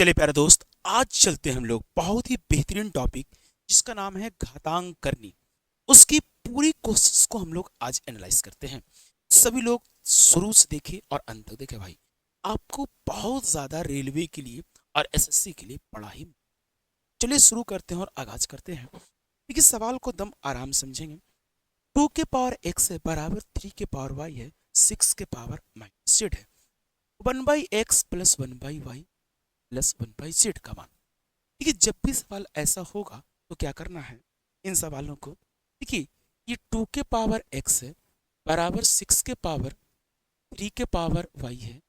चलिए प्यारे दोस्त, आज चलते हैं हम लोग बहुत ही बेहतरीन टॉपिक जिसका नाम है घातांक करनी। उसकी पूरी कोशिश को हम लोग आज एनालाइज करते हैं। सभी लोग शुरू से देखें और अंत तक देखें भाई। आपको बहुत ज्यादा रेलवे के लिए और एसएससी के लिए पढ़ा ही। चलिए शुरू करते हैं और आगाज करते हैं। देखिए सवाल को दम आराम समझेंगे। 2 के पावर x है बराबर 3 के पावर y है 6 के पावर-z है। 1/x plus 1/y plus 1/z का मान। देखिए जब भी सवाल ऐसा होगा तो क्या करना है इन सवालों को। देखिए ये 2 के पावर x है बराबर 6 के पावर 3 के पावर y है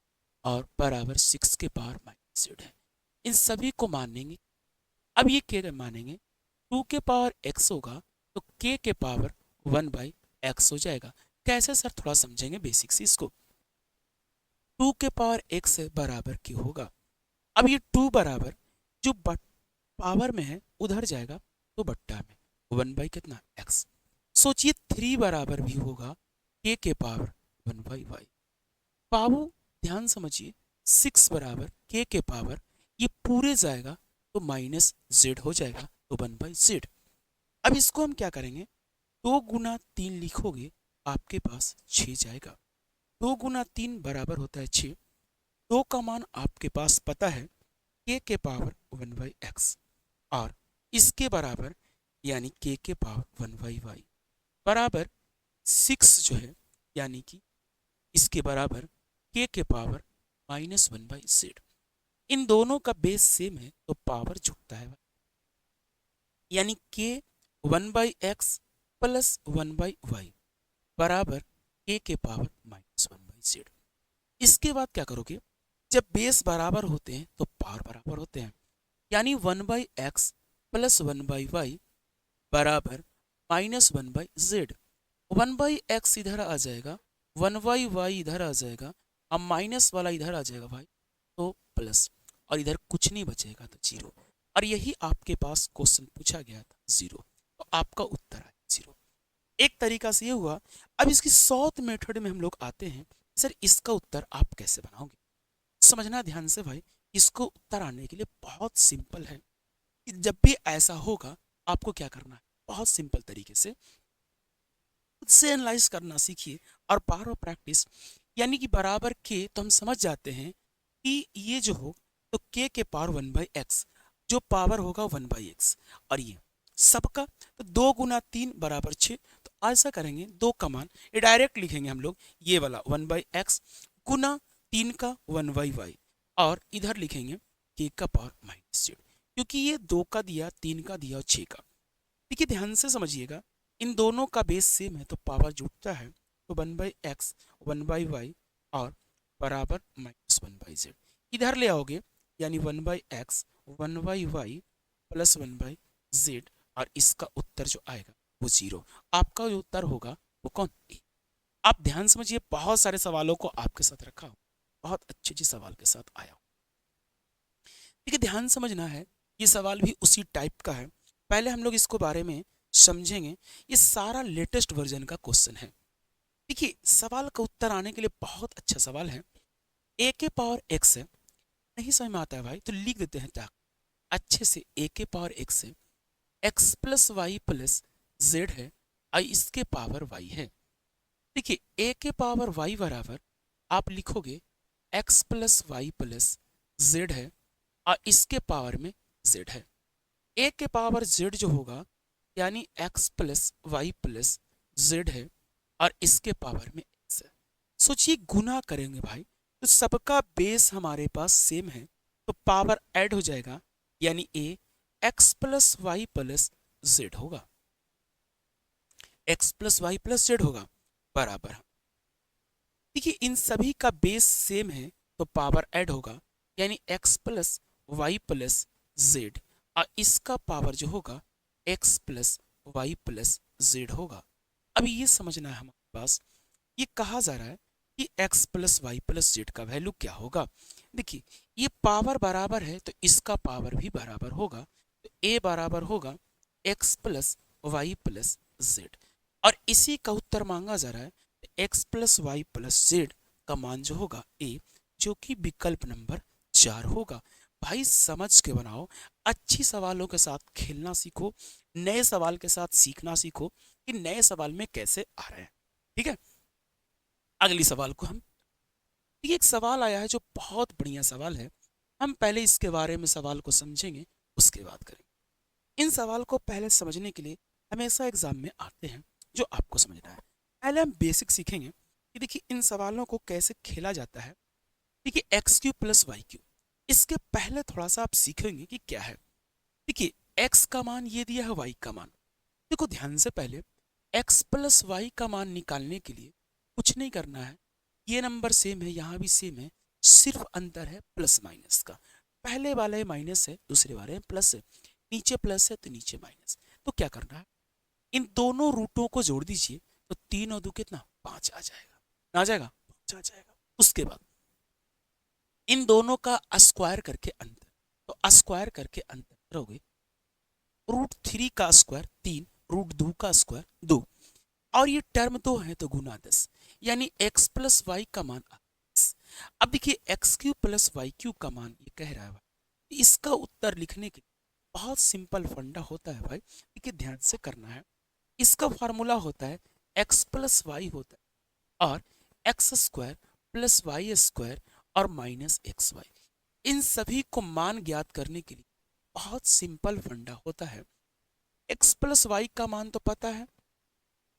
और बराबर 6 के पावर-z है। इन सभी को मानेंगे। अब ये क्या मानेंगे, 2 के पावर x होगा तो k के पावर 1/x हो जाएगा। कैसे सर, थोड़ा समझेंगे बेसिक से इसको। 2 के पावर x है बराबर q होगा। अब ये 2 बराबर जो पावर में है उधर जाएगा तो बट्टा में 1/कितना x। सोचिए 3 बराबर भी होगा k के पावर 1/y। बाबू ध्यान समझिए, 6 बराबर k के पावर ये पूरे जाएगा तो -z हो जाएगा तो 1/z। अब इसको हम क्या करेंगे, 2 गुना 3 लिखोगे आपके पास 6 जाएगा। 2 गुना 3 बराबर होता है 6। 2 का मान आपके पास पता है k के पावर 1/x और इसके बराबर यानी k के पावर 1/y बराबर 6 जो है, यानी कि इसके बराबर k के पावर -1/z। इन दोनों का बेस सेम है तो पावर जुड़ता है, यानी k 1/x प्लस 1/y बराबर k के पावर -1/z। इसके बाद क्या करोगे, जब बेस बराबर होते हैं तो पावर बराबर होते हैं, यानी 1/x प्लस 1/y बराबर -1/z। 1/x इधर आ जाएगा, 1/y इधर आ जाएगा, अब माइनस वाला इधर आ जाएगा भाई तो प्लस, और इधर कुछ नहीं बचेगा तो 0। और यही आपके पास क्वेश्चन पूछा गया था 0, तो आपका उत्तर है 0। एक तरीका से ये हुआ। अब इसकी सॉल्व मेथड में हम लोग आते हैं। सर इसका उत्तर आप कैसे बनाओगे, समझना ध्यान से भाई। इसको उत्तर आने के लिए बहुत सिंपल है कि जब भी ऐसा होगा आपको क्या करना है, बहुत सिंपल तरीके से खुद से एनालाइज करना सीखिए और बार बार प्रैक्टिस। यानी कि बराबर के तो हम समझ जाते हैं कि ये जो हो तो के पावर 1/x जो पावर होगा 1/x, और ये सबका तो 2 गुना 3 बराबर 6। तो ऐसा करेंगे 2 का मान ये डायरेक्ट लिखेंगे हम लोग, ये वाला 1/x गुना 3 का 1/y और इधर लिखेंगे k का पावर -z, क्योंकि ये 2 का दिया 3 का दिया और 6 का। देखिए ध्यान से समझिएगा, इन दोनों का बेस सेम है तो पावर जुड़ता है तो 1/x 1/y और बराबर -1/z। इधर ले आओगे यानी 1/x 1/y प्लस 1/z और इसका उत्तर जो आएगा वो 0। आपका जो उत्तर होगा वो कौन, ए। आप ध्यान समझिए, बहुत सारे सवालों को आपके साथ रखा हो, बहुत अच्छे अच्छे सवाल के साथ आया हो। देखिए ध्यान समझना है, ये सवाल भी उसी टाइप का है। पहले हम लोग इसको बारे में समझेंगे। ये सारा लेटेस्ट वर्जन का क्वेश्चन है। देखिए सवाल का उत्तर आने के लिए बहुत अच्छा सवाल है। a के पावर x है, नहीं समझ में आता है भाई तो लिख देते हैं क्या अच्छे से। a के पावर x है, x plus Y plus z है और इसके पावर y है। देखिए a के पावर y बराबर आप लिखोगे x plus Y plus z है और इसके पावर में z है। a के पावर z जो होगा यानी x plus Y plus z है और इसके पावर में x है। सोचिए गुना करेंगे भाई तो सबका बेस हमारे पास सेम है तो पावर ऐड हो जाएगा, यानी a x plus Y plus z होगा, x plus Y plus z होगा बराबर। देखिए इन सभी का बेस सेम है तो पावर ऐड होगा, यानी x plus Y plus z और इसका पावर जो होगा x plus Y plus z होगा। अब ये समझना है हमारे पास, ये कहा जा रहा है कि x plus Y plus Z का वैल्यू क्या होगा। देखिए ये पावर बराबर है तो इसका पावर भी बराबर होगा, तो a बराबर होगा x plus Y plus Z और इसी का उत्तर मांगा जा रहा है। x plus Y plus Z का मान जो होगा a, जो कि विकल्प नंबर 4 होगा। भाई समझ के बनाओ, अच्छी सवालों के साथ खेलना सीखो, नए सवाल के साथ सीखना सीखो कि नए सवाल में कैसे आ रहे हैं। ठीक है, अगली सवाल को हम, ये एक सवाल आया है जो बहुत बढ़िया सवाल है। हम पहले इसके बारे में सवाल को समझेंगे, उसके बाद करेंगे। इन सवाल को पहले समझने के लिए हमेशा एग्जाम में आते हैं, जो आपको समझना है। पहले हम बेसिक सीखेंगे कि देखिए इन सवालों को कैसे खेला जाता है। देखिए X cube plus Y cube, इसके पहले थोड़ा सा आप सीखेंगे कि क्या है। देखिए एक्स का मान ये दिया है, वाई का मान। देखो ध्यान से, पहले एक्स प्लस वाई का मान निकालने के लिए कुछ नहीं करना है। ये नंबर सेम है, यहाँ भी सेम है, सिर्फ अंतर है प्लस माइनस का। पहले वाले माइनस है, दूसरे वाले प्लस है, नीचे प्लस है तो नीचे माइनस। तो क्या करना है, इन दोनों रूटों को जोड़ दीजिए तो 3 और 2 कितना, 5 आ जाएगा। आ जाएगा, 5 आ जाएगा। उसके बाद इन दोनों का स्क्वायर करके अंतर, तो स्क्वायर करके अंतर करोगे, √3 का स्क्वायर 3, √2 का स्क्वायर 2, और ये टर्म 2 है तो गुना 10, यानी x प्लस वाई का मान 10। अब देखिए X cube plus Y cube का मान ये कह रहा है भाई, इसका उत्तर लिखने के लिए बहुत सिंपल फंडा होता है भाई। देखिए ध्यान से करना है, इसका फार्मूला होता है x प्लस वाई होता है और X square plus Y square और माइनस एक्स वाई। इन सभी को मान ज्ञात करने के लिए बहुत सिंपल फंडा होता है। x प्लस वाई का मान तो पता है,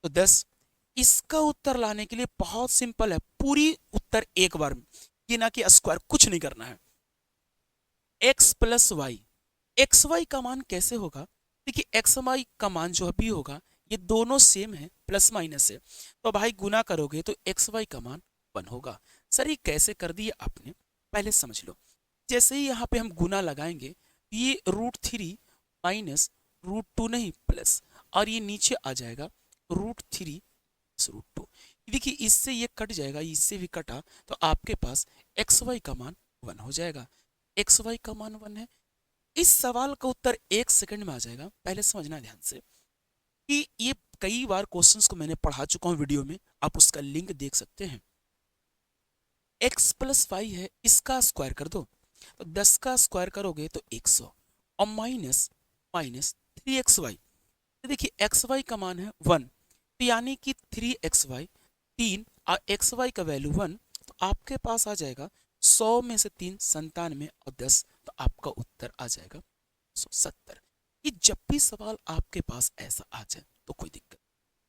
तो 10। इसका उत्तर लाने के लिए बहुत सिंपल है, पूरी उत्तर एक बार में, ये ना कि स्क्वायर, कुछ नहीं करना है। x plus Y, X Y का मान कैसे होगा, देखिए एक्स वाई का मान जो भी होगा ये दोनों सेम है, प्लस माइनस है, तो भाई गुना करोगे तो एक्स वाई का मान 1 होगा। सर ये कैसे कर दिया आपने, पहले समझ लो। जैसे ही यहाँ पे हम गुना लगाएंगे, ये √3 माइनस √2 नहीं प्लस, और ये नीचे आ जाएगा √3 √2। देखिए इससे ये कट जाएगा, इससे भी कटा, तो आपके पास एक्स वाई का मान 1 हो जाएगा। एक्स वाई का मान 1 है। इस सवाल का उत्तर 1 सेकंड में आ जाएगा। पहले समझना ध्यान से कि ये कई बार क्वेश्चंस को मैंने पढ़ा चुका हूँ वीडियो में, आप उसका लिंक देख सकते हैं। x प्लस वाई है, इसका स्क्वायर कर दो, तो 10 का स्क्वायर करोगे तो 100, और माइनस माइनस 3xy। तो देखिए एक्स वाई का मान है 1, तो यानी कि 3xy 3 और xy का वैल्यू 1, तो आपके पास आ जाएगा 100 में से 3 97 और 10, तो आपका उत्तर आ जाएगा 170। ये जब भी सवाल आपके पास ऐसा आ जाए तो कोई दिक्कत,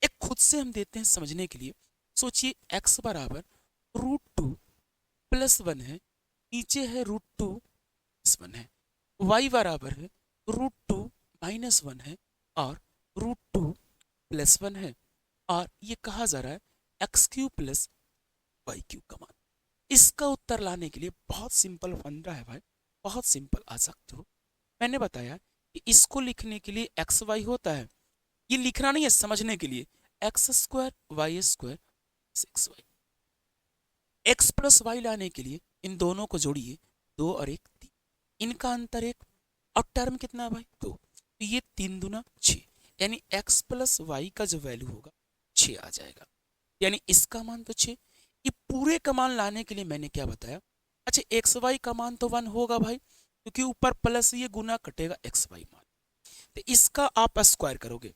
एक खुद से हम देते हैं समझने के लिए। सोचिए x बराबर √2 प्लस 1 है, नीचे है √2 प्लस 1 है, y बराबर है √2 माइनस 1 है और √2 प्लस 1 है, और ये कहा जा रहा है X cube plus Y cube का मान। इसका उत्तर लाने के लिए बहुत सिंपल फंडा है भाई, बहुत सिंपल आ सकते हो। मैंने बताया कि इसको लिखने के लिए एक्स वाई होता है, ये लिखना नहीं है, समझने के लिए। X square Y square X Y, X plus Y लाने के लिए इन दोनों को जोड़िए, 2 और 1 3, इनका अंतर 1, और टर्म कितना है भाई 2, तो ये 3 दूना 6, यानी x प्लस वाई का जो वैल्यू होगा 6 आ जाएगा, यानी इसका मान तो 6। ये पूरे का मान लाने के लिए मैंने क्या बताया, अच्छा एक्स वाई का मान तो 1 होगा भाई, क्योंकि ऊपर प्लस ये गुना कटेगा एक्स वाई मान, तो इसका आप स्क्वायर करोगे,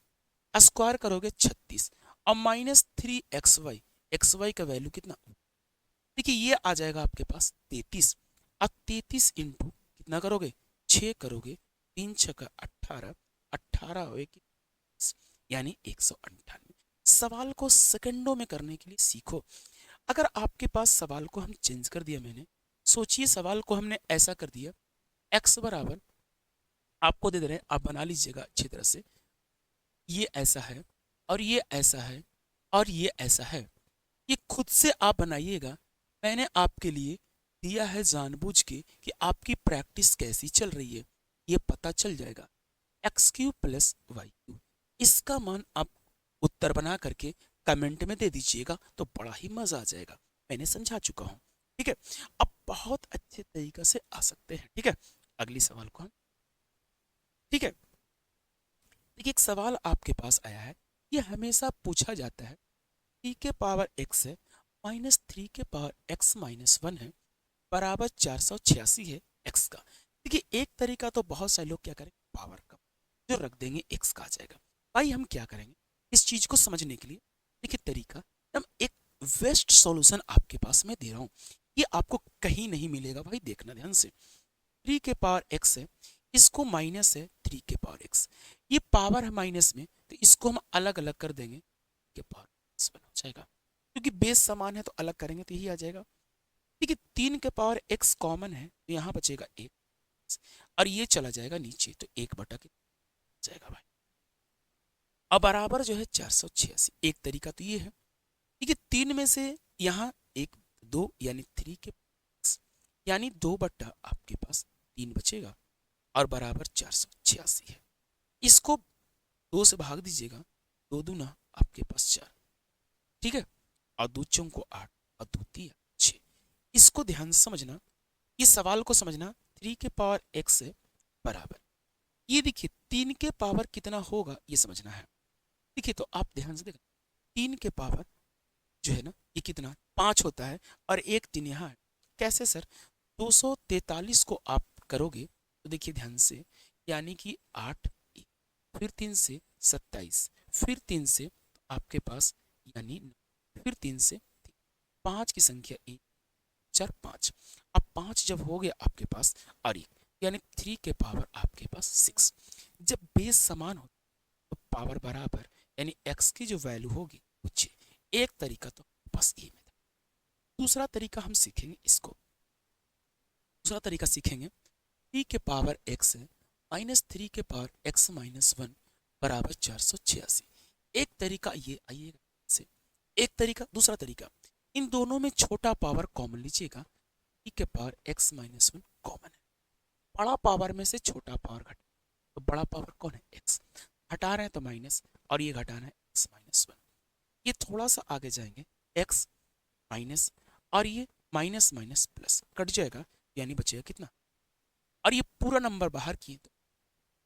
स्क्वायर करोगे 36, और माइनस 3xy, एक्स वाई का वैल्यू कितना, देखिए ये आ जाएगा आपके पास 33, अब 33 इंटू कितना करोगे 6 करोगे, 3 6 18, 18 हो यानी 198। सवाल को सेकंडों में करने के लिए सीखो। अगर आपके पास सवाल को हम चेंज कर दिया मैंने, सोचिए सवाल को हमने ऐसा कर दिया, x बराबर आपको दे दे रहे हैं, आप बना लीजिएगा अच्छी तरह से, ये ऐसा है और ये ऐसा है और ये ऐसा है, ये खुद से आप बनाइएगा। मैंने आपके लिए दिया है जानबूझ के कि आपकी प्रैक्टिस कैसी चल रही है, ये पता चल जाएगा। X cube plus Y cube, इसका मान आप उत्तर बना करके कमेंट में दे दीजिएगा, तो बड़ा ही मजा आ जाएगा। मैंने समझा चुका हूँ, ठीक है, अब बहुत अच्छे तरीके से आ सकते हैं। ठीक है, अगली सवाल को हम, ठीक है, देखिए एक सवाल आपके पास आया है, ये हमेशा पूछा जाता है, 3 के पावर x है माइनस 3 के पावर x माइनस 1 है बराबर 486 है x का। देखिए एक तरीका तो बहुत सारे लोग क्या करेंगे, पावर का जो रख देंगे x का आ जाएगा। भाई हम क्या करेंगे इस चीज को समझने के लिए, देखिए तरीका, हम एक बेस्ट सॉल्यूशन आपके पास मैं दे रहा हूँ, ये आपको कहीं नहीं मिलेगा भाई, देखना ध्यान से। 3 के पावर x है, इसको माइनस है 3 के पावर x, ये पावर है माइनस में तो इसको हम अलग अलग कर देंगे के पावर x बन हो जाएगा, क्योंकि बेस समान है तो अलग करेंगे तो यही आ जाएगा। देखिए 3 के पावर x कॉमन है तो यहाँ बचेगा 1 और ये चला जाएगा नीचे तो 1 बटा के जाएगा भाई। अब बराबर जो है 486, एक तरीका तो ये है। देखिए 3 में से यहाँ एक 2 यानी 3 के x, यानी 2 बट्टा आपके पास 3 बचेगा और बराबर 486 है। इसको 2 से भाग दीजिएगा, 2 दूना आपके पास 4, ठीक है, और 2 चौको 8 और 2 तिया 6। इसको ध्यान से समझना, इस सवाल को समझना, 3 के पावर x है बराबर, ये देखिए 3 के पावर कितना होगा ये समझना है। देखिए तो आप ध्यान से देखना, 3 के पावर जो है ना ये कितना 5 होता है और एक 3 यहाँ है। कैसे सर, 243 को आप करोगे तो देखिए ध्यान से, यानी कि 8 फिर 3 से 27, फिर 3 से आपके पास यानी 9, फिर 3 से 5 की संख्या 1 4 5। अब 5 जब हो गया आपके पास और 1 यानी 3 के पावर आपके पास 6। जब बेस समान हो तो पावर बराबर, यानी x की जो वैल्यू होगी वो 6। एक तरीका तो बस ये में था। दूसरा तरीका हम सीखेंगे, इसको दूसरा तरीका सीखेंगे, 3 के पावर x है माइनस 3 के पावर x माइनस 1 बराबर 486। एक तरीका ये आइएगा से, एक तरीका, दूसरा तरीका, इन दोनों में छोटा पावर कॉमन लीजिएगा, 3 के पावर x माइनस 1 कॉमन है, बड़ा पावर में से छोटा पावर घटा तो बड़ा पावर कौन है x, हटा रहे हैं तो माइनस और ये घटाना है x माइनस 1। ये थोड़ा सा आगे जाएंगे x माइनस और ये माइनस माइनस प्लस कट जाएगा, यानी बचेगा कितना, और ये पूरा नंबर बाहर किए तो,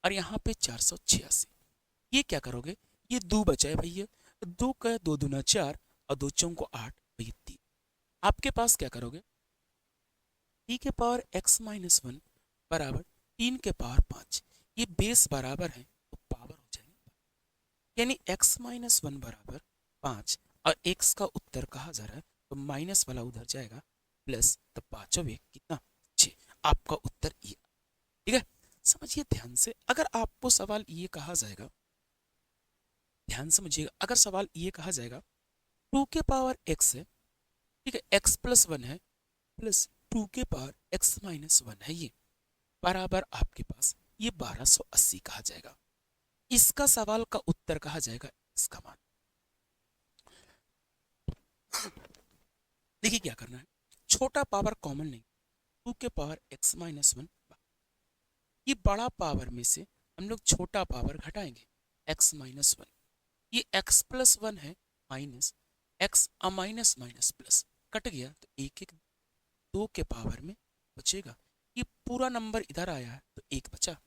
और यहाँ पे 486। ये क्या करोगे, ये 2 बचा है भैया, 2 का 2 दूना 4 और 2 चौको 8 भैया 3। आपके पास क्या करोगे, 3 के पावर x माइनस 1 बराबर 3 के पावर 5, ये बेस बराबर है तो पावर हो जाएंगे, यानी x माइनस 1 बराबर 5 और x का उत्तर कहा जा रहा है तो माइनस वाला उधर जाएगा प्लस, तो 5 और 1 कितना 6, आपका उत्तर ये, ठीक है। समझिए ध्यान से, अगर आपको सवाल ये कहा जाएगा, ध्यान समझिएगा, अगर सवाल ये कहा जाएगा 2 के पावर x है, ठीक है, x प्लस 1 है प्लस 2 के पावर x माइनस 1 है, ये बराबर आपके पास ये 1280 कहा जाएगा। इसका सवाल का उत्तर कहा जाएगा इसका मान। देखिए क्या करना है, छोटा पावर कॉमन नहीं, 2 के पावर x माइनस 1, ये बड़ा पावर में से हम लोग छोटा पावर घटाएंगे x माइनस 1, ये x प्लस 1 है minus x minus minus plus cut गया तो एक एक 2 के पावर में बचेगा, ये पूरा नंबर इधर आया है तो 1 बचा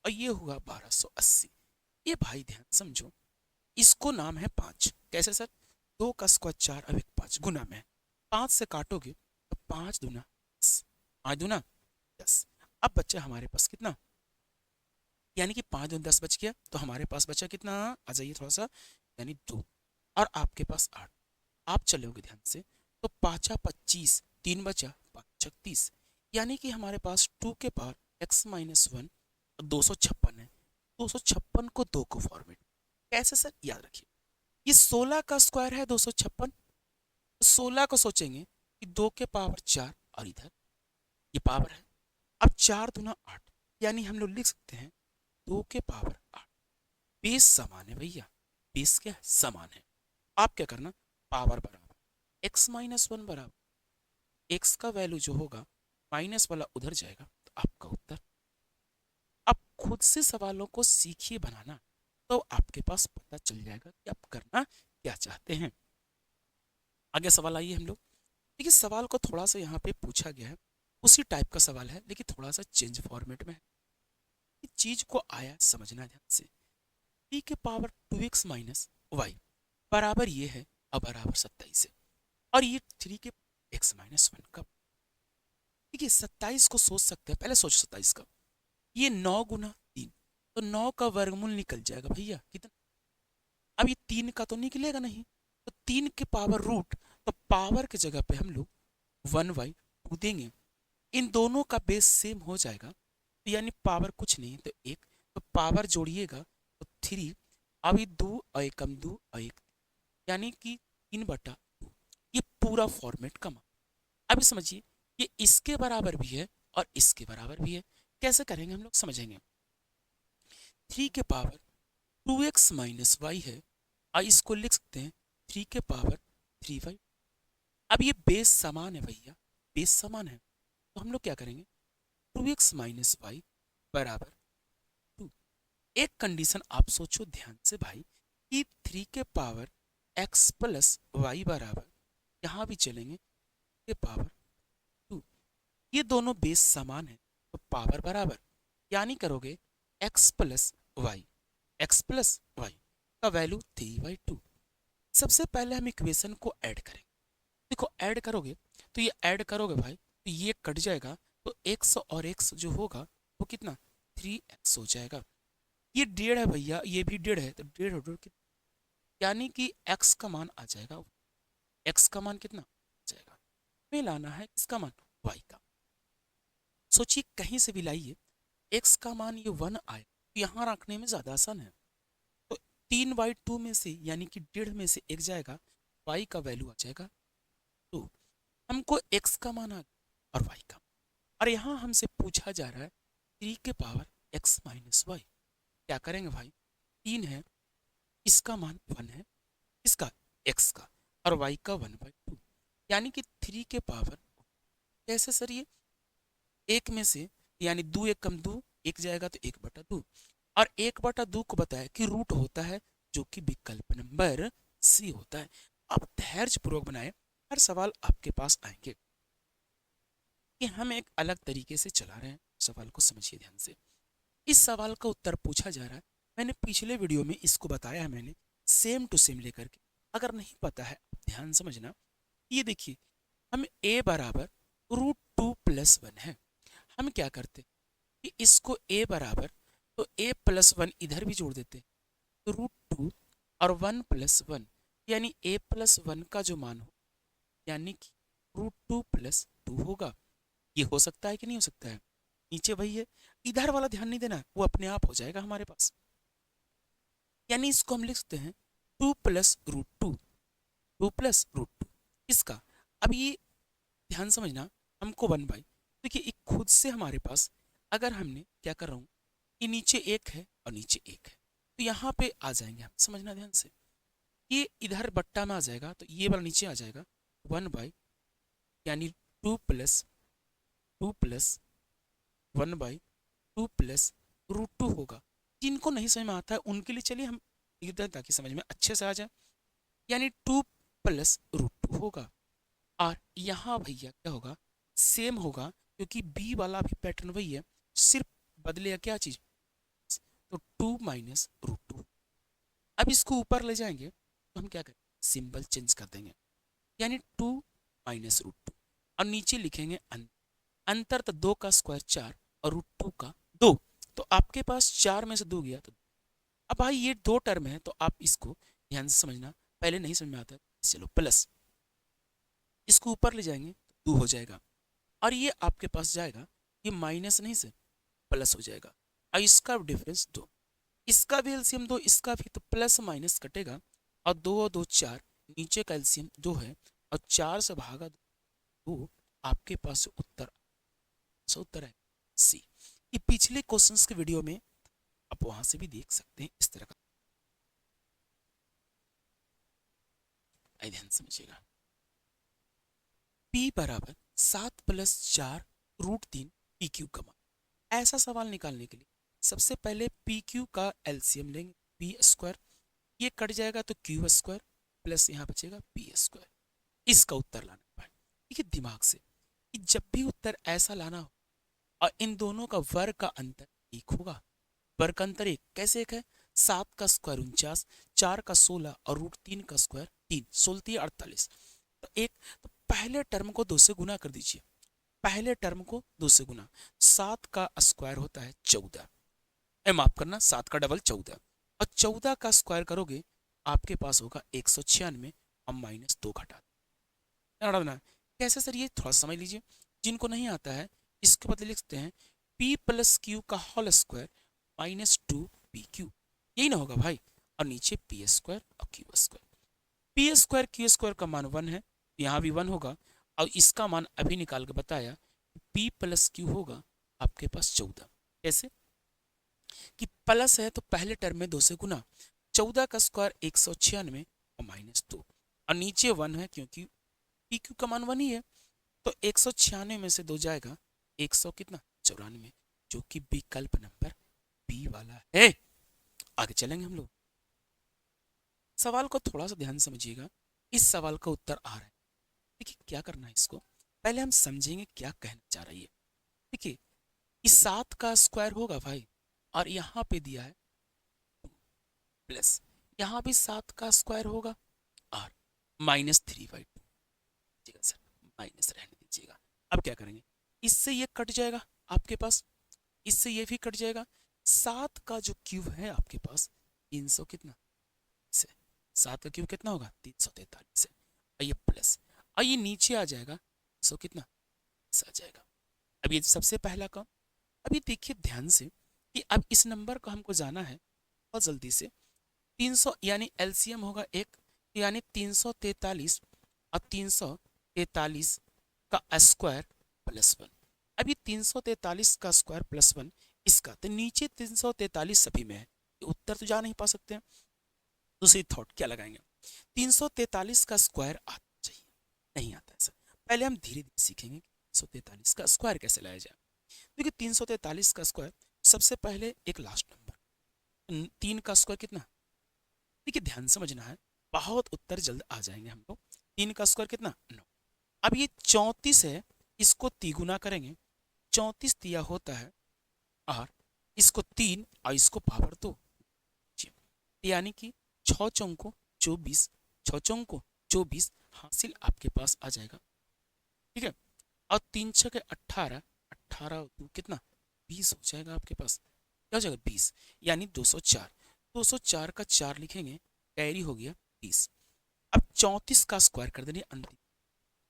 और ये हुआ 1280। ये भाई ध्यान समझो, इसको नाम है 5। कैसे सर, 2 का स्क्वायर 4 अब एक 5 गुना में 5 से काटोगे तो 5 दूना 10, 5 दूना 10। अब बच्चा हमारे पास कितना, यानी कि 5 दूना 10 बच गया, तो हमारे पास बचा कितना, आ जाइए थोड़ा सा, यानी 2 और आपके पास 8। आप चलोगे ध्यान से तो 5 25, 3 बचा 5 36, यानी कि हमारे पास 2 के पावर x माइनस 1 256 है। 256 को 2 को फॉर्मेट कैसे सर, याद रखिए ये 16 का स्क्वायर है 256, 16 को सोचेंगे कि 2 के पावर 4 और इधर ये पावर है, अब 4 दूना 8, यानी हम लोग लिख सकते हैं 2 के पावर 8। बेस समान है भैया, बेस क्या है, समान है। आप क्या करना, पावर बराबर x माइनस 1 बराबर x का वैल्यू जो होगा माइनस वाला उधर जाएगा तो आपका उत्तर। अब खुद से सवालों को सीखिए बनाना, तो आपके पास पता चल जाएगा कि आप करना क्या चाहते हैं। आगे सवाल आइए हम लोग, देखिए सवाल को थोड़ा सा यहाँ पे पूछा गया है, उसी टाइप का सवाल है लेकिन थोड़ा सा चेंज फॉर्मेट में है। इस चीज को आया समझना ध्यान से, t के पावर 2x माइनस वाई बराबर ये है और बराबर 27 है, और ये 3 के x माइनस 1 का देखिए 27 को सोच सकते हैं, पहले सोचो 27 का, ये 9 गुना 3, तो 9 का वर्गमूल निकल जाएगा भैया कितना। अब ये 3 का तो निकलेगा नहीं, तो 3 के पावर रूट, तो पावर की जगह पे हम लोग 1/2 देंगे। इन दोनों का बेस सेम हो जाएगा, तो यानी पावर कुछ नहीं तो 1, तो पावर जोड़िएगा तो 3। अब ये 2 और 1 कम 2 और 1, यानी कि 3/2। ये पूरा फॉर्मेट का मान। अभी समझिए ये इसके बराबर भी है और इसके बराबर भी है। कैसे करेंगे हम लोग समझेंगे। 3 के पावर 2x माइनस वाई है, और इसको लिख सकते हैं 3 के पावर 3y। अब ये बेस समान है भैया, बेस समान है, तो हम लोग क्या करेंगे 2x माइनस वाई बराबर 2। एक कंडीशन आप सोचो ध्यान से भाई, कि 3 के पावर x प्लस वाई बराबर, यहाँ भी चलेंगे के पावर 2, ये दोनों बेस समान है तो पावर बराबर, यानी करोगे x plus Y, X plus Y का वैल्यू 3/2। सबसे पहले हम इक्वेशन को ऐड करेंगे। देखो ऐड करोगे तो ये ऐड करोगे भाई तो ये कट जाएगा, तो x और x जो होगा वो कितना 3x हो जाएगा। ये 1.5 है भैया, ये भी 1.5 है, तो 1.5 और 1.5 कितना, यानी कि x का मान आ जाएगा, x का मान कितना आ जाएगा, हमें लाना है इसका मान y का। सोचिए कहीं से भी लाइए, x का मान ये 1 आए तो यहाँ रखने में ज़्यादा आसान है, तो 3/2 में से यानी कि 1.5 में से एक जाएगा, y का वैल्यू आ जाएगा 2। हमको x का मान आ गया और y का, और यहाँ हमसे पूछा जा रहा है 3 के पावर x माइनस वाई। क्या करेंगे भाई, 3 है, इसका मान 1 है, इसका x का, और y का 1/2, यानी कि 3 के पावर, कैसे सर ये एक में से, यानी 2 1 कम 2, एक जाएगा तो 1/2, और 1/2 को बताया कि रूट होता है, जो कि विकल्प नंबर सी होता है। अब धैर्य पूर्वक बनाए, हर सवाल आपके पास आएंगे कि हम एक अलग तरीके से चला रहे हैं। सवाल को समझिए ध्यान से। इस सवाल का उत्तर पूछा जा रहा है, मैंने पिछले वीडियो में इसको बताया है, मैंने सेम टू सेम लेकर के, अगर नहीं पता है ध्यान समझना। ये देखिए हम a बराबर √2 + 1 है, हम क्या करते कि इसको a बराबर, तो a + 1 इधर भी जोड़ देते, तो √2 और 1 + 1, यानी a + 1 का जो मान हो, यानी कि √2 + 2 होगा। ये हो सकता है कि नहीं हो सकता है, नीचे वही है, इधर वाला ध्यान नहीं देना, वो अपने आप हो जाएगा हमारे पास। यानी इसको हम लिख सकते हैं 2 + √2, 2 + √2 इसका। अब ये ध्यान समझना, हमको 1/, देखिए एक खुद से हमारे पास, अगर हमने क्या कर रहा हूँ कि नीचे 1 है और नीचे 1 है, तो यहाँ पे आ जाएंगे हम, समझना ध्यान से, ये इधर बट्टा में आ जाएगा, तो ये वाला नीचे आ जाएगा 1/, यानी 2 + 2 + 1/2 + √2 होगा। जिनको नहीं समझ में आता है उनके लिए चलिए हम लिख दें ताकि समझ में अच्छे से आ जाए, यानी 2 + √2 होगा। और यहाँ भैया क्या होगा, सेम होगा, क्योंकि बी वाला भी पैटर्न वही है, सिर्फ बदलेगा क्या चीज, तो 2 - √2। अब इसको ऊपर ले जाएंगे तो हम क्या करें, सिंबल चेंज कर देंगे, यानी 2 - √2, और नीचे लिखेंगे अंतर, तो 2 का स्क्वायर 4 और √2 का 2, तो आपके पास 4 में से 2 गया तो। अब भाई ये 2 टर्म है, तो आप इसको ध्यान से समझना, पहले नहीं समझ में आता है, चलो प्लस, इसको ऊपर ले जाएंगे तो 2 हो जाएगा, और ये आपके पास जाएगा, ये माइनस नहीं से प्लस हो जाएगा, और इसका डिफरेंस 2, इसका भी एलसीएम 2, इसका भी, तो प्लस माइनस कटेगा, और 2 और 2 4, नीचे का एलसीएम 2 है, और 4 से भागा 2, आपके पास उत्तर, उत्तर है सी। ये पिछले क्वेश्चंस के वीडियो में आप वहां से भी देख सकते हैं, इस तरह का, ध्यान समझिएगा। p बराबर 7 + 4 √3 pq का मान। ऐसा सवाल निकालने के लिए सबसे पहले pq का एलसीएम लेंगे, p², ये कट जाएगा तो q² प्लस यहाँ बचेगा p²। इसका उत्तर लाना है, ठीक है, दिमाग से, कि जब भी उत्तर ऐसा लाना हो और इन दोनों का वर्ग का अंतर 1 होगा, वर्ग का अंतर 1 कैसे 1 है, 7 का स्क्वायर 49, 4 का 16 और √3 का स्क्वायर 3, 16 48, तो 1, तो पहले टर्म को 2 से गुना कर दीजिए, पहले टर्म को 2 से गुना। 7 का स्क्वायर होता है 14, माफ करना 7 का डबल 14, और 14 का स्क्वायर करोगे आपके पास होगा 196। हम -2 घटा देना। कैसे सर, ये थोड़ा समझ लीजिए, जिनको नहीं आता है इसके बदले लिखते हैं p प्लस क्यू का होल स्क्वायर -2pq, यही ना होगा भाई, और नीचे पी स्क्वायर और Q square. P square Q square का मान 1 है, यहाँ भी 1 होगा, और इसका मान अभी निकाल के बताया p प्लस क्यू होगा आपके पास 14। कैसे कि प्लस है तो पहले टर्म में 2 से गुना, 14 का स्क्वायर 196 और -2, और नीचे 1 है क्योंकि पी क्यू का मान 1 ही है, तो 196 में से 2 जाएगा 100 कितना 94, जो कि विकल्प नंबर बी वाला है। आगे चलेंगे हम लोग, सवाल को थोड़ा सा ध्यान समझिएगा, इस सवाल का उत्तर आ रहा है। देखिए क्या करना है, इसको पहले हम समझेंगे क्या कहना चाह रही है। देखिए इस 7 का स्क्वायर होगा भाई, और यहाँ पे दिया है प्लस, यहाँ भी 7 का स्क्वायर होगा और -3/2, ठीक है सर, माइनस रहने दीजिएगा। अब क्या करेंगे, इससे ये कट जाएगा आपके पास, इससे ये भी कट जाएगा। 7 का जो क्यूब है आपके पास 300 कितना से, 7 का क्यूब कितना होगा 343 है, और ये प्लस, और ये नीचे आ जाएगा 100 कितना आ जाएगा। अब ये सबसे पहला काम, अभी देखिए ध्यान से कि अब इस नंबर को हमको जाना है बहुत जल्दी से। 300 यानी एलसीएम होगा 1, यानी 343 और 343 का स्क्वायर +1। अब ये 343 का स्क्वायर +1 इसका, तो नीचे 343 सभी में है, ये उत्तर तो जा नहीं पा सकते हैं। दूसरी थॉट क्या लगाएंगे, 343 का स्क्वायर आता चाहिए, नहीं आता है सर। पहले हम धीरे धीरे सीखेंगे 343 का स्क्वायर कैसे लाया जाए। देखिए 343 का स्क्वायर, सबसे पहले एक लास्ट नंबर 3 का स्क्वायर कितना, देखिए ध्यान समझना है, बहुत उत्तर जल्द आ जाएंगे हम लोग। 3 का स्क्वायर कितना 9। अब ये 34 है, इसको तिगुना करेंगे, 34 दिया होता है, और इसको 3 और इसको पावर 2, यानी कि 6 चौको 24, 6 चौको 24 हासिल आपके पास आ जाएगा, ठीक है। और 3 छके 18, 18 कितना 20 हो जाएगा आपके पास, क्या हो जाएगा 20, यानी 204, 204 का 4 लिखेंगे, कैरी हो गया 20। अब 34 का स्क्वायर कर देंगे अंतिम,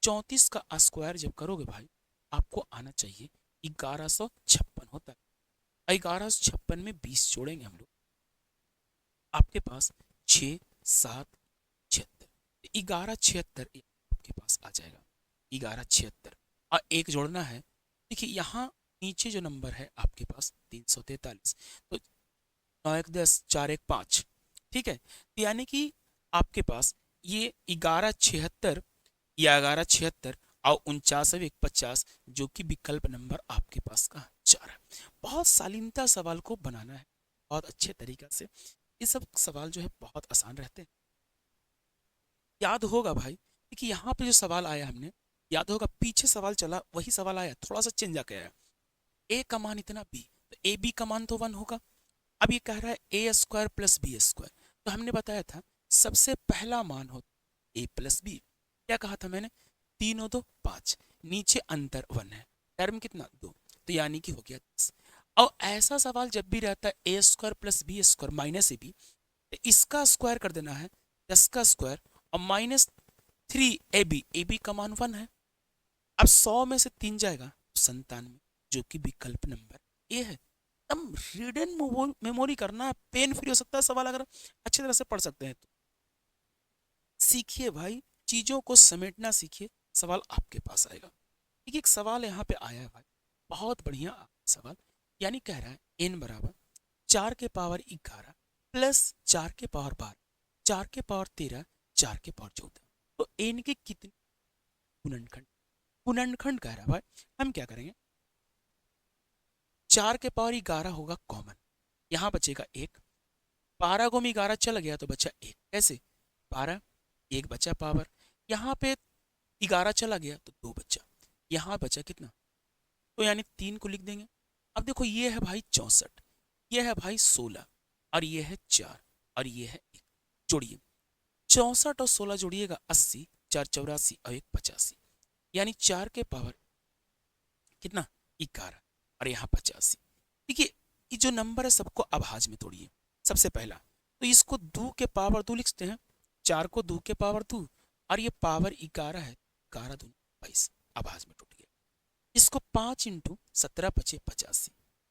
34 का स्क्वायर जब करोगे भाई आपको आना चाहिए 1156 होता है, 1156 में 20 जोड़ेंगे हम लोग, आपके पास 6 7 76, 1176 आपके पास आ जाएगा, 1176, और एक जोड़ना है। देखिए यहाँ नीचे जो नंबर है आपके पास 343, तो 9 1 10 4 1 5, ठीक है, यानी कि आपके पास ये 1176 या 1176 और 49 जो कि विकल्प नंबर आपके पास का 4 है। बहुत शालीनता सवाल को बनाना है, बहुत अच्छे तरीका से, ये सब सवाल जो है बहुत आसान रहते हैं, याद होगा भाई। देखिए यहाँ पे जो सवाल आया हमने, याद होगा पीछे सवाल चला वही सवाल आया, थोड़ा सा चेंज आके आया, ए का मान इतना बी, तो ए बी का मान तो 1 होगा। अब ये कह रहा है A square plus B square, तो हमने बताया था सबसे पहला मान हो ए प्लस बी, क्या कहा था मैंने, 3 और 2 5, नीचे अंतर 1 है, टर्म कितना 2, तो यानी कि हो गया 10। और ऐसा सवाल जब भी रहता है A square plus B square minus A B, तो इसका स्क्वायर कर देना है 10 का स्क्वायर और -3 ए बी का मान 1 है। अब 100 में से 3 जाएगा 97, जो कि विकल्प नंबर ए है। एकदम रीड एंड मेमोरी करना, पेन फ्री हो सकता है सवाल, अगर अच्छी तरह से पढ़ सकते हैं तो। सीखिए भाई, चीजों को समेटना सीखिए, सवाल आपके पास आएगा। एक सवाल यहाँ पे आया है भाई, बहुत बढ़िया सवाल, यानी कह रहा है n बराबर 4 के पावर 11 प्लस 4 के पावर 12, 4 के पावर 13, 4 के पावर 14, तो n के कितने गुणनखंड, गुणनखंड कह रहा है भाई। हम क्या करेंगे, 4 के पावर 11 होगा कॉमन, यहाँ बचेगा 1, 12 को में 11 चला गया तो बचा 1, कैसे 12, 1 बचा पावर, यहाँ पे 11 चला गया तो 2 बचा, यहाँ बचा कितना, तो यानी 3 को लिख देंगे। अब देखो ये है भाई 64, ये है भाई 16, और ये है 4, और ये है 1, जोड़िए 64 और 16 जोड़िएगा 80, 4 84 और 1 85, यानी 4 के पावर कितना 11 और यहाँ 85। देखिए ये जो नंबर है सबको अभाज्य में तोड़िए। सबसे पहला तो इसको 2 के पावर 2 लिखते हैं, 4 को 2 के पावर 2 और ये पावर 11 है, 11 दूनी 22, अभाज्य में टूट गया। इसको 5 इंटू 17 पचे 85,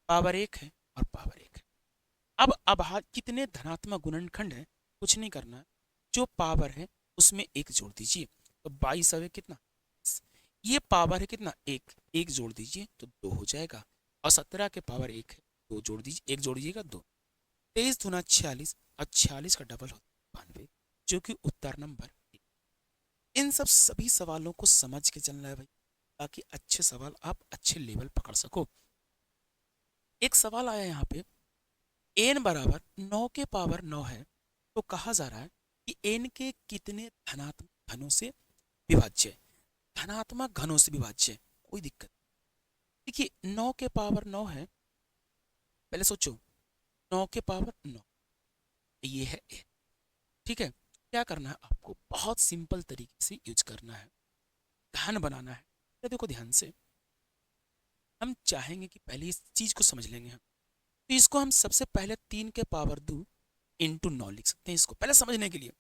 पावर 1 है और पावर 1 है। अब अभाज्य कितने धनात्मक गुणनखंड है, कुछ नहीं करना है, जो पावर है उसमें 1 जोड़ दीजिए तो 22 अवे कितना, ये पावर है कितना 1, 1 जोड़ दीजिए तो 2 हो जाएगा और 17 के पावर 1 है, 2 जोड़ दीजिए, 1 जोड़ दीजिएगा 2, 23 दूना 46 और 46 का डबल होता है 92, जो कि उत्तर नंबर। इन सब सभी सवालों को समझ के चलना है भाई, ताकि अच्छे सवाल आप अच्छे लेवल पकड़ सको। एक सवाल आया यहाँ पे, n बराबर 9 के पावर 9 है तो कहा जा रहा है कि n के कितने धनात्मक घनों से विभाज्य है। धनात्मक घनों से विभाज्य है, कोई दिक्कत। देखिए 9 के पावर 9 है, पहले सोचो 9 के पावर 9 ये है n, ठीक है। क्या करना है आपको, बहुत सिंपल तरीके से यूज करना है, घन बनाना है। तो देखो ध्यान से, हम चाहेंगे कि पहले इस चीज को समझ लेंगे हम, तो इसको हम सबसे पहले 3 के पावर 2 इंटू 9 लिख सकते हैं। इसको पहले समझने के लिए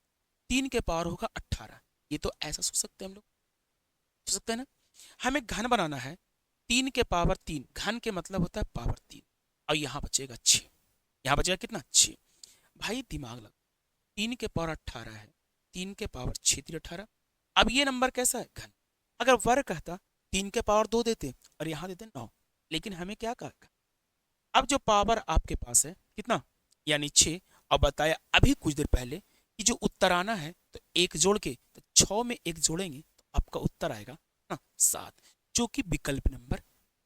3 के पावर होगा 18, ये तो ऐसा सोच सकते हैं हम लोग, सोच सकते हैं ना। हमें घन बनाना है 3 के पावर 3, घन के मतलब होता है पावर 3, और यहाँ बचेगा 6, यहाँ बचेगा कितना 6। भाई दिमाग लगा, 3 के पावर 18 है, 3 के पावर 6 3 18। अब ये नंबर कैसा है, घन। अगर वर्ग कहता 3 के पावर 2 देते और यहाँ देते 9, लेकिन हमें क्या कहा, अब जो पावर आपके पास है कितना यानी 6, और बताया अभी कुछ देर पहले कि जो उत्तर आना है तो 1 जोड़ के, तो 6 में 1 जोड़ेंगे तो आपका उत्तर आएगा ना 7, जो कि विकल्प नंबर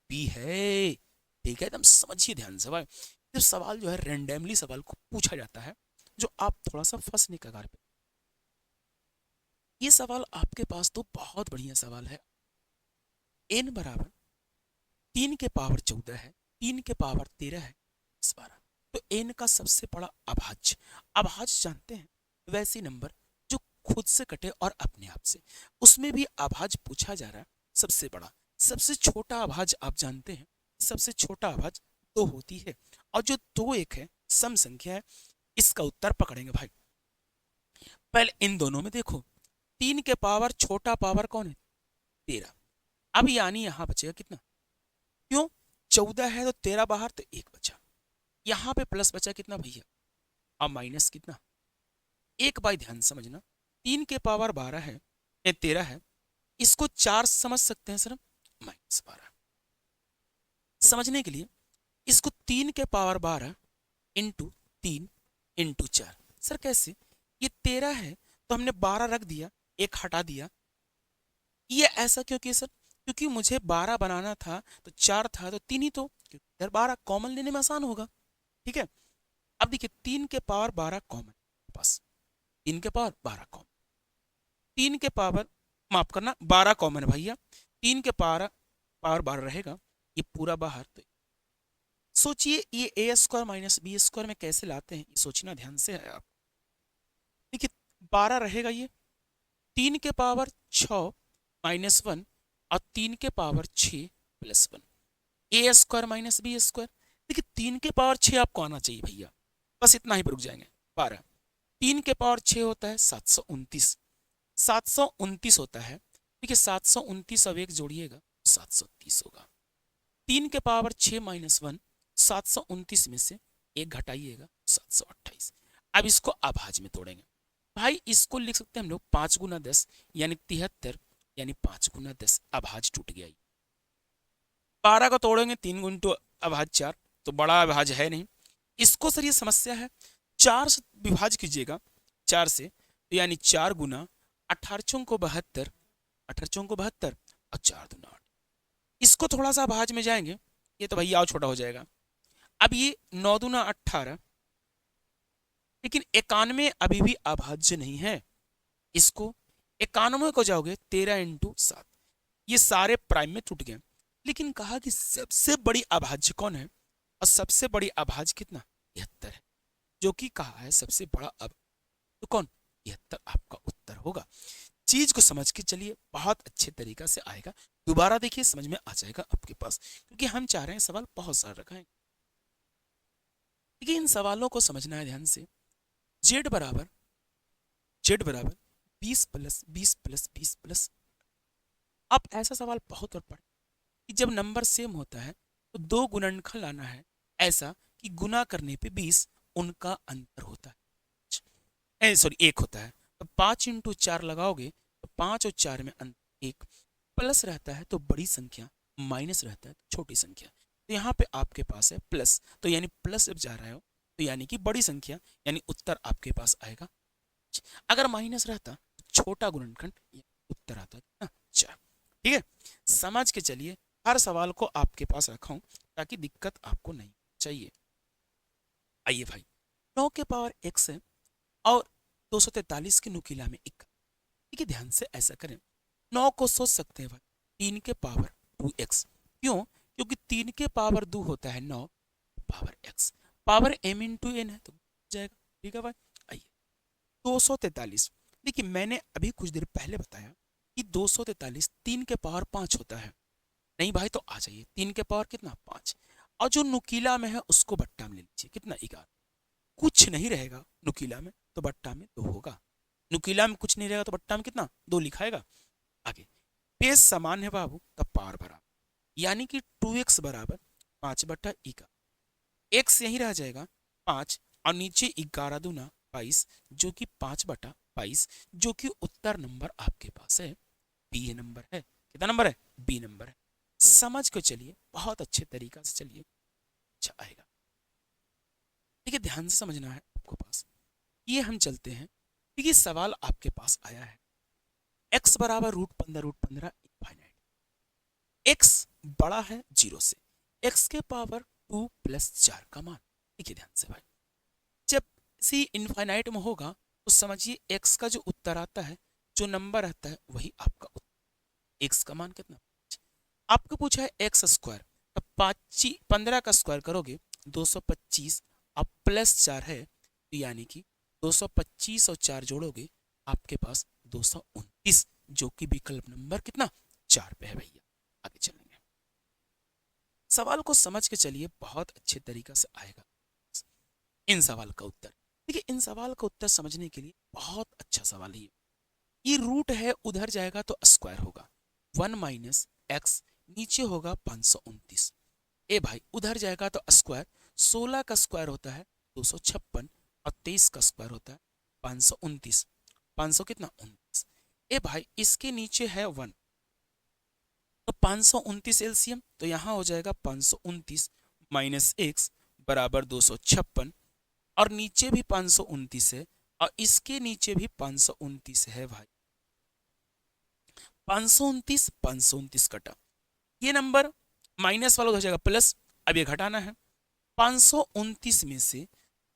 बी है। ठीक है, एकदम समझिए ध्यान से भाई, ये सवाल जो है रैंडमली सवाल को पूछा जाता है, जो आप थोड़ा सा फंसने के कगार पे। ये सवाल आपके पास तो बहुत बढ़िया सवाल है। n बराबर 3 के पावर 14 है, 3 के पावर 13 है, 12, तो n का सबसे बड़ा अभाज्य, अभाज्य जानते हैं वैसे नंबर जो खुद से कटे और अपने आप से, उसमें भी अभाज्य पूछा जा रहा है सबसे बड़ा। सबसे छोटा अभाज्य आप जानते हैं, सबसे छोटा अभाज्य 2 होती है, और जो 2 एक है सम संख्या है, इसका उत्तर पकड़ेंगे भाई। पहले इन दोनों में देखो, 3 के पावर छोटा पावर कौन है 13, अब यानी यहां बचेगा कितना, क्यों 14 है तो 13 बाहर तो 1 बचा, यहाँ पे प्लस बचा कितना भैया, और माइनस कितना 1। बाई ध्यान समझना, 3 के पावर 12 है 13 है, इसको 4 समझ सकते हैं सर, -12। समझने के लिए इसको 3 के पावर 12 इंटू 3 इंटू 4, सर कैसे, ये 13 है तो हमने 12 रख दिया, 1 हटा दिया, ये ऐसा क्यों किया सर, क्योंकि मुझे 12 बनाना था तो 4 था तो 3 ही, तो इधर 12 कॉमन लेने में आसान होगा। ठीक है, अब देखिए 3 के पावर 12 कॉमन, बस 3 के पावर 12 कॉमन, 3 के पावर माफ करना 12 कॉमन है भैया, 3 के पावर 12 रहेगा, ये पूरा बाहर। तो सोचिए ये ए स्क्वायर माइनस बी स्क्वायर में कैसे लाते हैं, ये सोचना ध्यान से है आप। देखिए 12 रहेगा, ये 3 के पावर 6 -1 और 3 के पावर 6 +1, ए स्क्वायर माइनस बी स्क्वायर। देखिए 3 के पावर 6 आपको आना चाहिए भैया, बस इतना ही पर रुक जाएंगे। 12 3 के पावर 6 होता है 729, 729 होता है। देखिए 729 अब 1 जोड़िएगा 730 होगा, 3 के पावर 6 -1, 729 में से 1 घटाइएगा 728। अब इसको अभाज्य में तोड़ेंगे भाई, इसको लिख सकते हैं हम लोग 5 गुना 10 यानी 73, यानी 5 गुना 10 अभाज्य टूट गया। 12 को तोड़ेंगे 3 गुना अभाज्य 4, तो बड़ा अभाज्य है नहीं। इसको सर ये समस्या है 4 से विभाज्य कीजिएगा, 4 से, तो यानी 4 गुना 18 को 72, 18 को 72 और 4 दूना 8। इसको थोड़ा सा अभाज्य में जाएंगे, ये तो भैया और छोटा हो जाएगा। अब ये 9 दूना 18, लेकिन 91 अभी भी अभाज्य नहीं है। इसको 91 को जाओगे 13 इंटू 7, ये सारे प्राइम में टूट गए। लेकिन कहा कि सबसे बड़ी अभाज्य कौन है, और सबसे बड़ी अभाज्य कितना 73 है, जो कि कहा है सबसे बड़ा अब, तो कौन 73 आपका उत्तर होगा। चीज को समझ के चलिए, बहुत अच्छे तरीका से आएगा। दोबारा देखिए, समझ में आ जाएगा आपके पास, क्योंकि हम चाह रहे हैं सवाल बहुत सारा रखा है। देखिए इन सवालों को समझना है ध्यान से। जेड बराबर 20 + 20 + 20 +। अब ऐसा सवाल बहुत बार पढ़े कि जब नंबर सेम होता है तो दो गुणनखंड लाना है, ऐसा कि गुना करने पे 20 उनका अंतर होता है, सॉरी 1 होता है। तो 5 × 4 लगाओगे तो 5 और 4 में अंतर 1, प्लस रहता है तो बड़ी संख्या, माइनस रहता है तो छोटी संख्या। तो यहाँ पे आपके पास है प्लस, तो यानी प्लस जब जा रहा हो तो यानी कि बड़ी संख्या, यानी उत्तर आपके पास आएगा। अगर माइनस रहता तो छोटा गुणनखंड, उत्तर आता ना 4। ठीक है, समझ के चलिए, हर सवाल को आपके पास रखा हूं ताकि दिक्कत आपको नहीं चाहिए। आइए भाई, 9 के पावर x है और 243 के नुकीला में 1। ठीक है, ध्यान से ऐसा करें। 9 को सोच सकते हैं भाई 3 के पावर 2x। क्यों? क्योंकि 3 के पावर 2 होता है 9 power x, power m × n है तो जाएगा। ठीक है भाई, आइए 243। देखिए मैंने अभी कुछ देर पहले बताया कि 243 3 के पावर 5 होता है। नहीं भाई तो आ जाइए, 3 के पावर कितना 5, और जो नुकीला में है उसको बट्टा में ले लीजिए, कितना 11। कुछ नहीं रहेगा नुकीला में तो बट्टा में 2 होगा, नुकीला में कुछ नहीं रहेगा तो बट्टा में कितना 2 लिखाएगा। आगे पेज समान है बाबू, तब पावर बराबर, यानी कि 2x बराबर 5/11। x यही रह जाएगा 5 और नीचे 11 दूना 22, जो कि 5/22, जो कि उत्तर नंबर आपके पास है बी नंबर है। कितना नंबर है? बी नंबर है। समझ को चलिए, बहुत अच्छे तरीका से चलिए, अच्छा आएगा। देखिए ध्यान से समझना है आपको पास। ये हम चलते हैं, देखिए सवाल आपके पास आया है x बराबर √15 इनफाइनाइट, x बड़ा है 0 से, x के पावर 2 + 4 का मान। देखिए ध्यान से भाई, जब सी इनफाइनाइट में होगा तो समझिए x का जो उत्तर आता है, जो नंबर आता है वही आपका उत्तर। x का मान कितना? आपको पूछा है x², तब 15 का स्क्वायर करोगे 225, अब +4 है तो यानी कि 225 और 4 जोड़ोगे आपके पास 229, जो कि विकल्प नंबर कितना 4 पे है भैया। आगे चलेंगे, सवाल को समझ के चलिए, बहुत अच्छे तरीका से आएगा इन सवाल का उत्तर। देखिए इन सवाल का उत्तर समझने के लिए बहुत अच्छा सवाल है ये रूट है, उधर जाएगा तो स्क्वायर होगा, 1 - x नीचे होगा 529। ए भाई उधर जाएगा तो स्क्वायर, 16 का स्क्वायर होता है 256 और 23 का स्क्वायर होता है 529, 500 कितना 29। ए भाई इसके नीचे है 1, तो 529 एलसीएम, तो यहाँ हो जाएगा 529 - x बराबर 256, और नीचे भी 529 है और इसके नीचे भी 529 है भाई। 529 529 कटा, ये नंबर माइनस वाला हो जाएगा प्लस। अब ये घटाना है, 529 में से